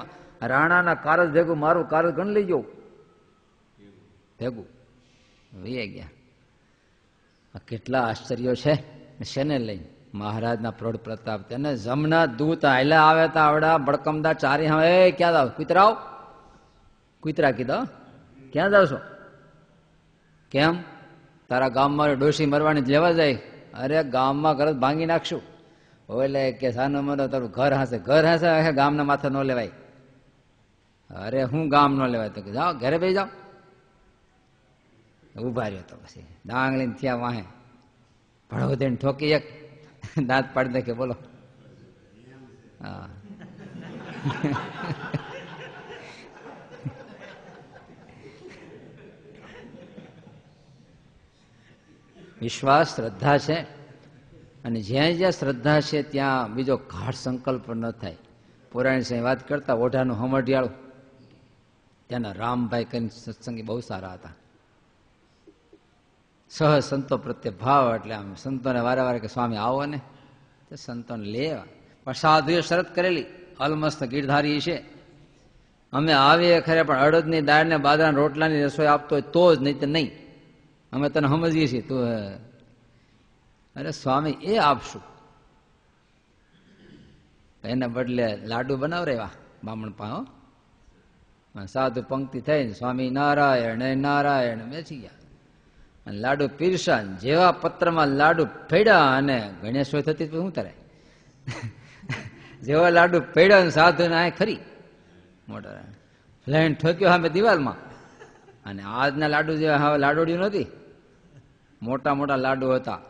રાણાના કારજ ભેગું મારું કારજ ગણ લઈ જવું ભેગું. વહી ગયા. કેટલા આશ્ચર્યો છે શેને લઈને મહારાજના પ્રૌઢ પ્રતાપ. તેને જમના દૂત હાલ્યા આવે તા આવડા બળકમદા ચારી હવે ક્યાં જાવ? કુતરાવ કુતરા કીધો ક્યાં જાવ છો? કેમ તારા ગામમાં ડોશી મરવાની લેવા જાય? અરે ગામમાં ઘર ભાંગી નાખશું. એટલે કે સાનો મનો તારું ઘર હશે. ઘર હશે ગામના માથે ન લેવાય. અરે હું ગામ ન લેવાય? તો કે જાઓ ઘરે બેસી જાઓ. ઉભા રહ્યો તો પછી ડાંગલીને થયા વાહે ભણો દઈને ઠોકી એક દાંત પાડી દે કે બોલો. હા વિશ્વાસ શ્રદ્ધા છે, અને જ્યાં જ્યાં શ્રદ્ધા છે ત્યાં બીજો ગાઢ સંકલ્પ ન થાય. પુરાણી સાહેબ વાત કરતા ઓઢાનું હમઢિયાળું, ત્યાંના રામભાઈ કરીને સત્સંગી બહુ સારા હતા. સહજ સંતો પ્રત્યે ભાવ, એટલે આમ સંતોને વારે વારે કે સ્વામી આવો ને, તો સંતોને લેવા. પણ સાધુએ શરત કરેલી, અલમસ્ત ગીરધારી છે, અમે આવીએ ખરે પણ અડદની દાળ ને બાજરાના રોટલાની રસોઈ આપતો હોય તો જ, નહીં તો નહીં. અમે તને સમજીએ છીએ તું. અરે સ્વામી એ આપશું. એના બદલે લાડુ બનાવરેવા બામણ પાહો. સાધુ પંક્તિ થઈને સ્વામી નારાયણ નારાયણ બેસી ગયા અને લાડુ પીરસા. જેવા પત્રમાં લાડુ ફેડ્યા અને ગણેશ થતી શું કરે, જેવા લાડુ ફેડ્યા સાધુ ને આ ખરી મોટા લઈને ઠોક્યો સામે દિવાલમાં. અને આજના લાડુ જેવા હવે લાડોડિયું નથી, મોટા મોટા લાડુ હતા,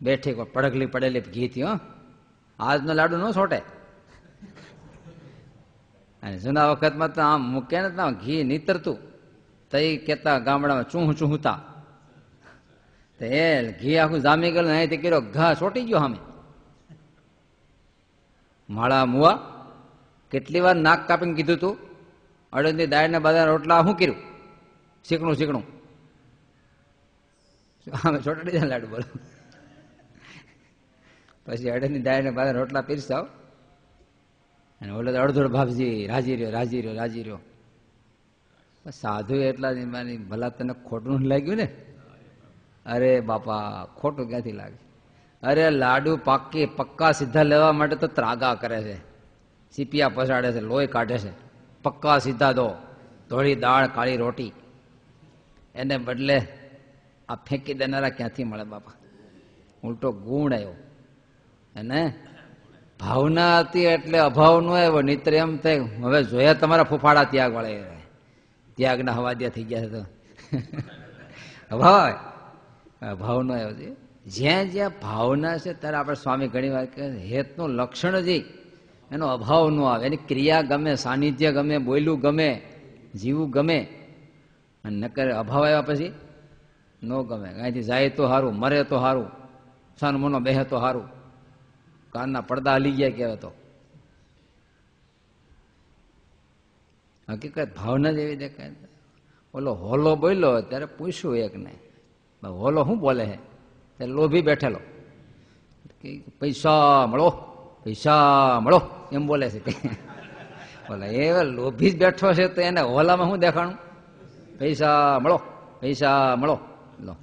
બેઠી પડગલી પડેલી ઘીથી. હો આજનો લાડુ ન છોટે. અને જૂના વખતમાં તો આમ મૂકે ને ઘી નીતરતું, તઈ કેતા ગામડામાં ચૂહતા તો એ ઘી આખું જામી ગયેલું, અહીંથી કર્યો ઘા ચોટી ગયો સામે. માળા મુવા કેટલી વાર નાક કાપીને કીધું તું અડદની દાળને બધા રોટલા શું કર્યું? શીકણું અમે ચોટાડી જાય લાડુ બોલો. પછી અડદની દાળને બધા રોટલા પીરસાવ અને ઓલો અડધોડ ભાભજી રાજી રહ્યો. સાધુ એટલા ભલા તને ખોટું લાગ્યું ને? અરે બાપા ખોટું ક્યાંથી લાગે? અરે લાડુ પક્કા સીધા લેવા માટે તો ત્રાગા કરે છે, સીપિયા પસાડે છે, લોહી કાઢે છે. પક્કા સીધા દો, ધોળી દાળ કાળી રોટી, એને બદલે આ ફેંકી દેનારા ક્યાંથી મળે બાપા? ઉલટો ગુણ આવ્યો. અને ભાવના હતી એટલે અભાવ નો આવ્યો. નિત્ર એમ થાય હવે જોયા તમારા ફૂફાડા ત્યાગ વાળા, ત્યાગના હવાદિયા થઈ ગયા છે. તો અભાવ નો આવ્યો છે. જ્યાં જ્યાં ભાવના છે ત્યારે આપણે સ્વામી ઘણી વાર કહે હેતનું લક્ષણ જ એનો અભાવ ન આવે. એની ક્રિયા ગમે, સાનિધ્ય ગમે, બોયલું ગમે, જીવું ગમે. અને નકર અભાવ આવ્યા પછી ન ગમે. અહીંથી જાય તો સારું, મરે તો સારું, સનમનો બેહે તો સારું. કાનના પડદા હલી ગયા કહેવાય. તો હકીકત ભાવના જેવી દેખાય. ઓલો હોલો બોલ્યો ત્યારે પૂછ્યું એકને, હોલો શું બોલે છે? ત્યારે લોભી બેઠેલો, પૈસા મળો એમ બોલે છે. બોલે એ લોભી જ બેઠો છે તો એને હોલામાં શું દેખાણું? પૈસા મળો લો.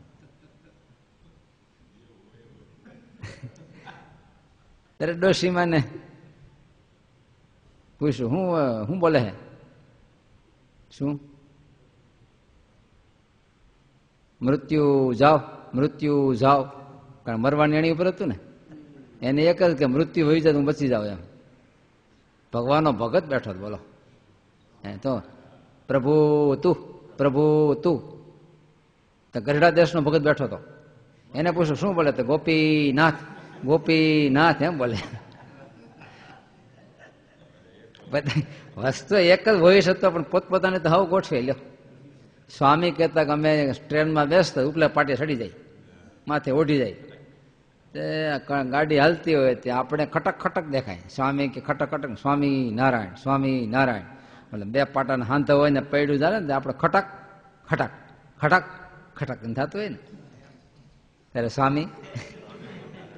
ત્યારે ડોશીમાને પૂછ્યું શું બોલે છે? શું? મૃત્યુ જાઓ. કારણ મરવાની એની ઉપર હતું ને, એને એક જ કે મૃત્યુ હોય જાય હું બચી જાવ એમ. ભગવાનનો ભગત બેઠો બોલો. તો પ્રભુ તું તો ગઢડા દેશનો ભગત બેઠો હતો. એને પૂછ્યું શું બોલે? તો ગોપીનાથ એમ બોલે. વસ્તુ એક જ વોઇસ હતો પણ પોતપોતાને તો હાવ ગોઠવે લ્યો. સ્વામી કહેતા કે અમે ટ્રેનમાં બેસતા ઉપલા પાટે ચડી જાય, માથે ઓઢી જાય. ગાડી હાલતી હોય ત્યાં આપણે ખટક દેખાય. સ્વામી કે ખટક સ્વામી નારાયણ. એટલે બે પાટાના હાંધા હોય ને પૈડું જાય ને આપણે ખટક થતું હોય ને ત્યારે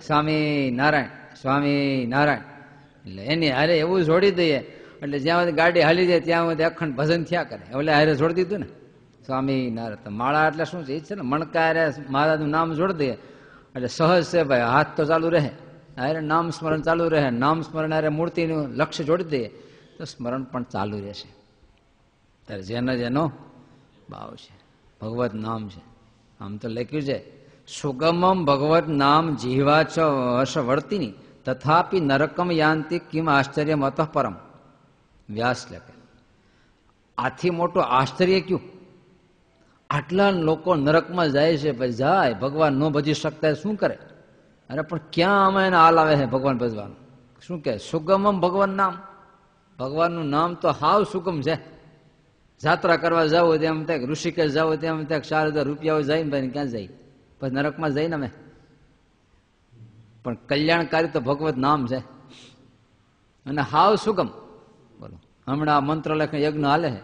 સ્વામી નારાયણ એટલે એની હારે એવું જોડી દઈએ એટલે જ્યાં સુધી ગાડી હાલી જાય ત્યાં સુધી અખંડ ભજન થયા કરે. એટલે હારે જોડી દીધું ને સ્વામી નારાયણ. માળા એટલે શું છે? એ છે ને મણકા હારે મહારાજનું નામ જોડી દઈએ એટલે સહજ છે ભાઈ, હાથ તો ચાલુ રહે, હારે નામ સ્મરણ ચાલુ રહે. નામ સ્મરણ હારે મૂર્તિનું લક્ષ્ય જોડી દઈએ તો સ્મરણ પણ ચાલુ રહેશે. ત્યારે જેનો ભાવ છે ભગવત નામ છે. આમ તો લખ્યું છે સુગમમ ભગવત નામ જીવા ચ હર્ષવર્તિની તથાપી નરકમ યાંતિ કિમ આશ્ચર્ય મતઃ પરમ. વ્યાસ લખે આથી મોટું આશ્ચર્ય ક્યું? આટલા લોકો નરકમાં જાય છે. ભાઈ જાય, ભગવાન ન ભજી શકતા શું કરે? અરે પણ ક્યાં અમે એને હાલ આવે છે ભગવાન ભજવાનું? શું કે સુગમમ ભગવાન નામ. ભગવાનનું નામ તો હાવ સુગમ છે. જાત્રા કરવા જાવ તેમ ત્યાં, ઋષિકેશ જાવ તેમ ત્યાં 4,000 રૂપિયા જાય ને ભાઈ ક્યાં જાય? પછી નરકમાં જઈને અમે. પણ કલ્યાણકારી તો ભગવત નામ છે અને હાવ સુગમ. બોલો હમણાં મંત્ર લખે યજ્ઞ હાલે છે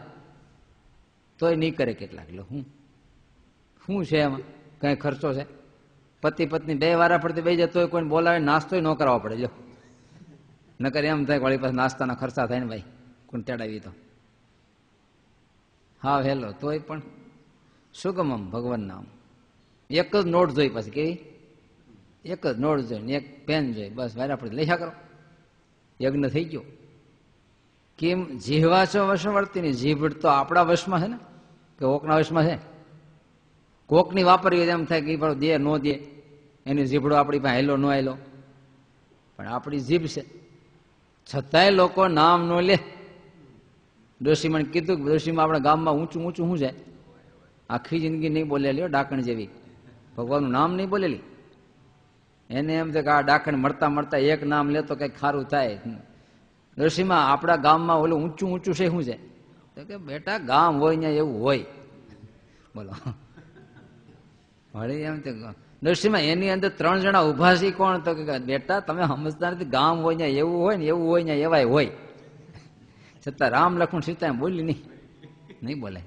તોય નહીં કરે કેટલાક લોકો. શું છે એમાં? કઈ ખર્ચો છે? પતિ પત્ની બે વારા પડતી બે જાય તોય કોઈને બોલાવે નાસ્તોય ન કરાવવો પડે. જો નકર એમ થાય વાળી પાસે નાસ્તાના ખર્ચા થાય ને ભાઈ, કોણ તેડાવી તો હા હેલો. તોય પણ સુગમમ ભગવાન નામ. એક જ નોટ જોઈ પછી કેવી? એક જ નોટ જોઈ ને એક પેન જોઈ બસ વારા પડતી લખ્યા કરો. યજ્ઞ થઈ ગયો. કેમ? જીહવા છો વશવર્તીની. જીભ તો આપણા વશમાં છે ને કે કોકના વશમાં છે? કોકની વાપરવી એમ થાય કે એ દે ન દે, એની જીભડો આપણી પાસે હેલો ન હેલો, પણ આપણી જીભ છે છતાંય લોકો નામ ન લે. ડોશીમાં કીધું કે ડોશીમાં આપણા ગામમાં ઊંચું શું છે? આખી જિંદગી નહીં બોલેલી ડાકણ જેવી, ભગવાનનું નામ નહીં બોલેલી. એને એમ છે કે આ ડાકણ મળતા એક નામ લે તો કંઈક સારું થાય. ડોશીમાં આપણા ગામમાં ઓલું ઊંચું છે શું છે? તો કે બેટા ગામ હોય ત્યાં એવું હોય. બોલો. વળી એમ નરસિંહમાં એની અંદર 3 જણા ઉભા છે. કોણ? તો કે બેટા તમે સમજતા નથી, ગામ હોય ને એવું હોય ને એવું હોય ને એવાય હોય. છતાં રામ લક્ષ્મણ સીતા બોલી નહીં બોલે.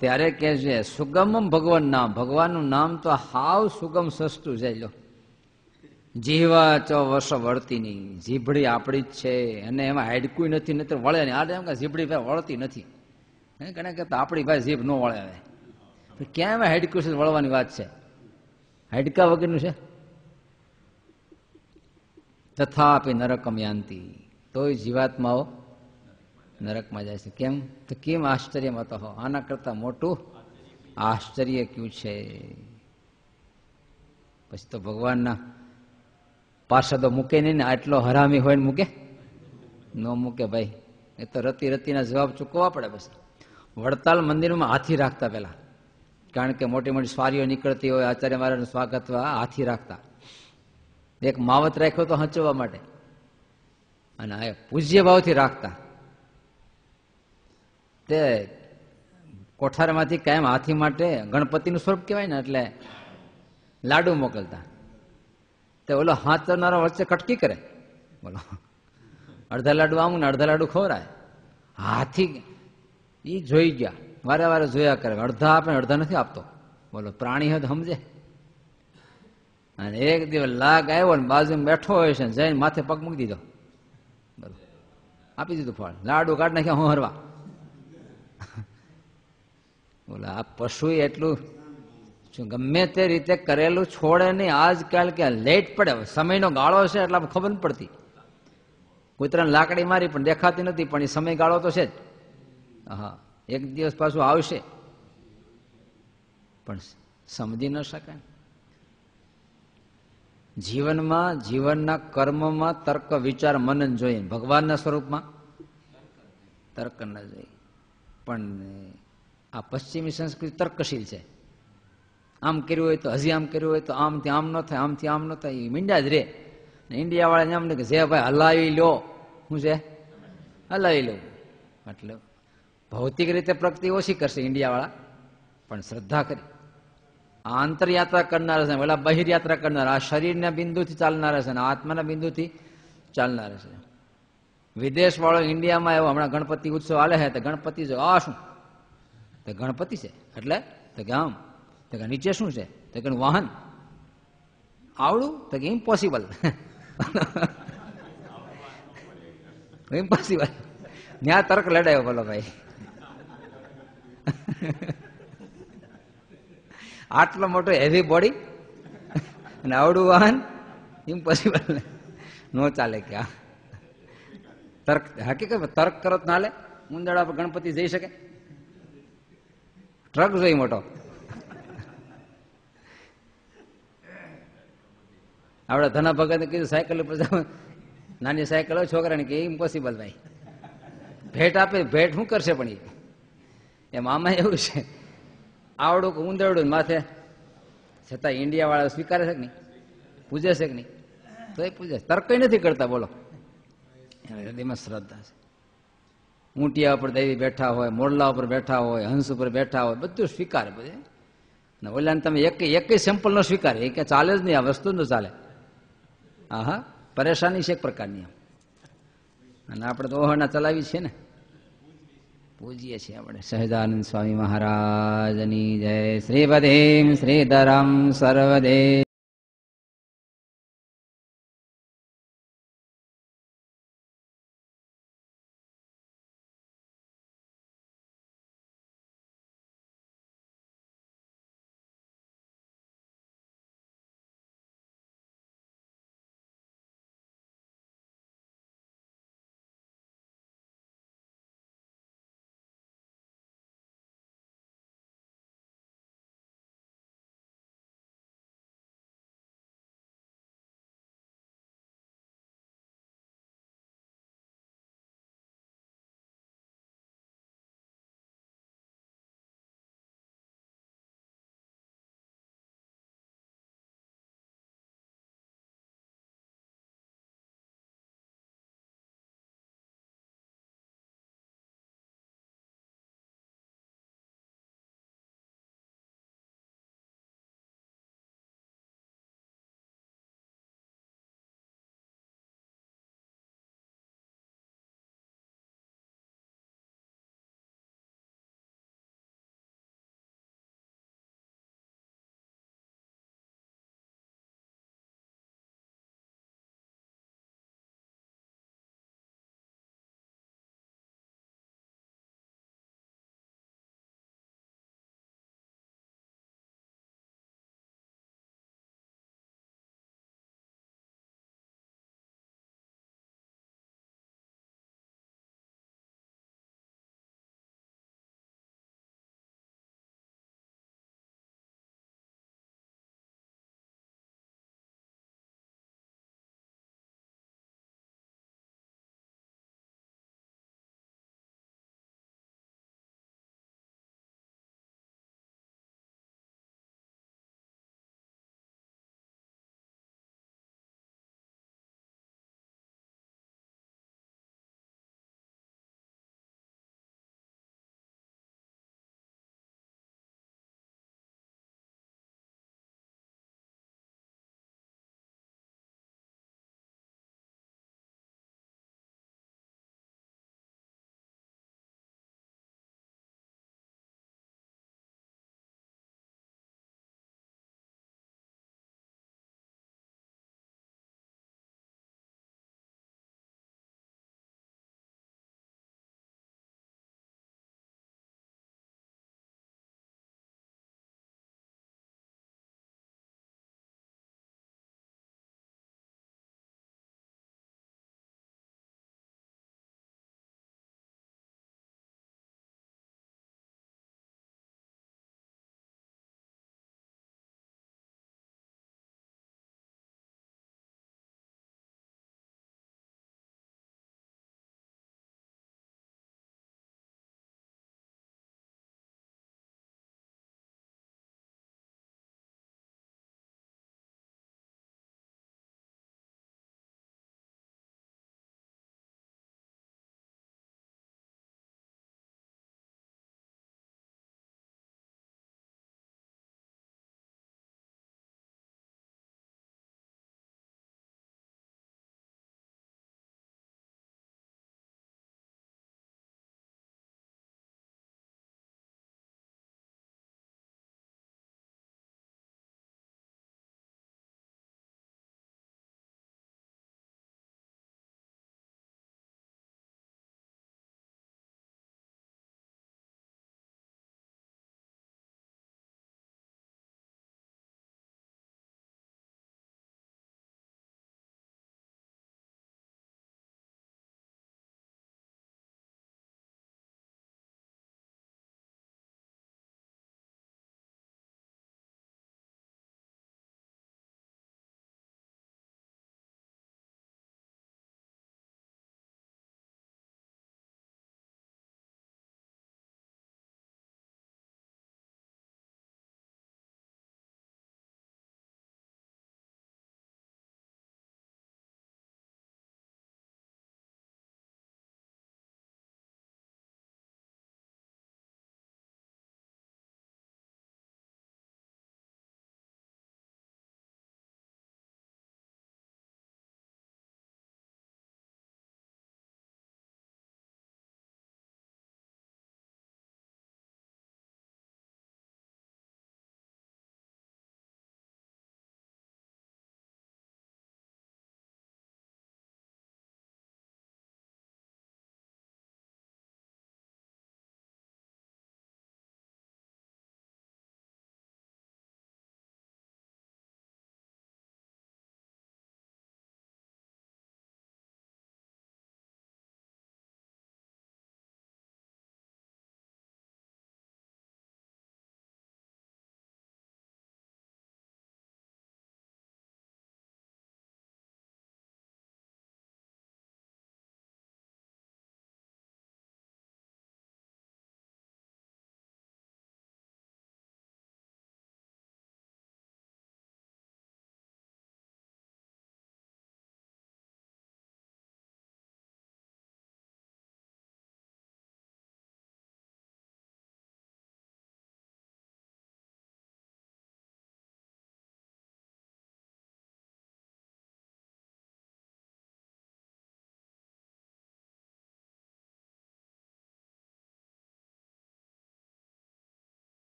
ત્યારે કે છે સુગમમ ભગવાન નામ, ભગવાનનું નામ તો હાવ સુગમ સસ્તું છે. લો જીવા ચો વર્ષ વળતી નહીં, જીભડી આપણી જ છે અને એમાં હાડકું નથી, નથી વળે નહીં. આ એમ કે જીભડી ભાઈ વળતી નથી, ઘણા કહેતા આપણી ભાઈ જીભ ન વળે. હવે ક્યાં એમાં હાડકું છે વળવાની વાત છે? હાડકા વગરનું છે. તથાપી નરકમ યાંતિ, તોય જીવાત્માઓ નરકમાં જાય છે. કેમ? તો કેમ આશ્ચર્યમાં તો આના કરતા મોટું આશ્ચર્ય ક્યું છે? પછી તો ભગવાનના પાર્ષદો મૂકે નહીં ને, આટલો હરામી હોય ને મૂકે? ન મૂકે ભાઈ. એ તો રતી રતીના જવાબ ચૂકવવા પડે. પછી વડતાલ મંદિરમાં હાથી રાખતા પેલા, કારણ કે મોટી મોટી સ્વારીઓ નીકળતી હોય, આચાર્ય મહારાજનું સ્વાગત હાથી રાખતા. એક માવત રાખ્યો તો હંચવા માટે, અને આ પૂજ્ય ભાવથી રાખતા. તે કોઠારમાંથી કાયમ હાથી માટે ગણપતિનું સ્વરૂપ કહેવાય ને, એટલે લાડુ મોકલતા. તે ઓલો હાથનારો વચ્ચે કટકી કરે, બોલો અડધા લાડુ આમ ને અડધા લાડુ ખવરાય. હાથી ઈ જોઈ ગયા, વારે વારે જોયા કરે, અડધા આપે અડધા નથી આપતો. બોલો પ્રાણી હદ સમજે. અને એક દિવસ લાગ આવ્યો ને બાજુમાં બેઠો હોય છે, જઈને માથે પગ મૂકી દીધો, બોલો આપી દીધું ફળ. લાડુ કાઢ નાખ્યા હું હરવા. બોલો આ પશુ એટલું ગમે તે રીતે કરેલું છોડે નહીં. આજકાલ કે લેટ પડે, સમયનો ગાળો છે એટલે ખબર નથી પડતી. કૂતરાને લાકડી મારી પણ દેખાતી નથી, પણ એ સમય ગાળો તો છે જ. હા, એક દિવસ પાછું આવશે, પણ સમજી ન શકાય. જીવનમાં જીવનના કર્મમાં તર્ક વિચાર મનન જોઈએ, ભગવાનના સ્વરૂપમાં તર્ક ન જોઈએ. પણ આ પશ્ચિમી સંસ્કૃતિ તર્કશીલ છે. આમ કર્યું હોય તો હજી આમ કર્યું હોય તો આમથી આમ ન થાય, આમથી આમ ન થાય, એ મીંડા જ રે. ઇન્ડિયા વાળાને એમ કે જે ભાઈ હલાવી લો, શું છે હલાવી લો. એટલે ભૌતિક રીતે પ્રગતિ ઓછી કરશે ઇન્ડિયા વાળા, પણ શ્રદ્ધા કરી. આ આંતરયાત્રા કરનાર છે, પેલા બહિર્યાત્રા કરનાર, આ શરીરના બિંદુથી ચાલનારા છે અને આત્માના બિંદુથી ચાલનારા છે. વિદેશ વાળો ઇન્ડિયામાં એવો હમણાં ગણપતિ ઉત્સવ હાલે છે, તો ગણપતિ જો આ શું? તો ગણપતિ છે એટલે તો કે આમ, તો કે નીચે શું છે? તો કે વાહન આવડું, તો કે ઇમ્પોસિબલ. ઇમ્પોસિબલ. ત્યાં તર્ક લડાયો બોલો ભાઈ. આટલો મોટો હેવી બોડી અને આવડું વાહન, ઇમ્પોસિબલ. નો ચાલે. કે તર્ક હકીકત તર્ક કરો તો ના લે. મુંદડા પર ગણપતિ જઈ શકે? ટ્રક જોઈ મોટો. આપડે ધના ભગત કીધું સાયકલ ઉપર નાની સાયકલ હોય છોકરાને, કે ઇમ્પોસિબલ ભાઈ. ભેટ આપે, ભેટ શું કરશે? પણ એમ આમાં એવું છે, આવડું કે ઉંદરડું માથે, છતાં ઇન્ડિયા વાળા સ્વીકારે છે કે નહીં? પૂજે છે કે નહીં? તો એ પૂજે. તર્ક નથી કરતા. બોલો હૃદયમાં શ્રદ્ધા છે. ઊંટિયા ઉપર દેવી બેઠા હોય, મોરલા ઉપર બેઠા હોય, હંસ ઉપર બેઠા હોય, બધું સ્વીકારે. બધે ઓલાને તમે એક સેમ્પલ નો સ્વીકારે, એ કે ચાલે જ નહીં, આ વસ્તુ ન ચાલે. હા, પરેશાની છે એક પ્રકારની. અને આપણે તો ઓહના ચલાવી છે ને, પૂજીએ છીએ આપણે. સહજાનંદ સ્વામી મહારાજની જય. શ્રીપતિમ શ્રીધરમ સર્વદે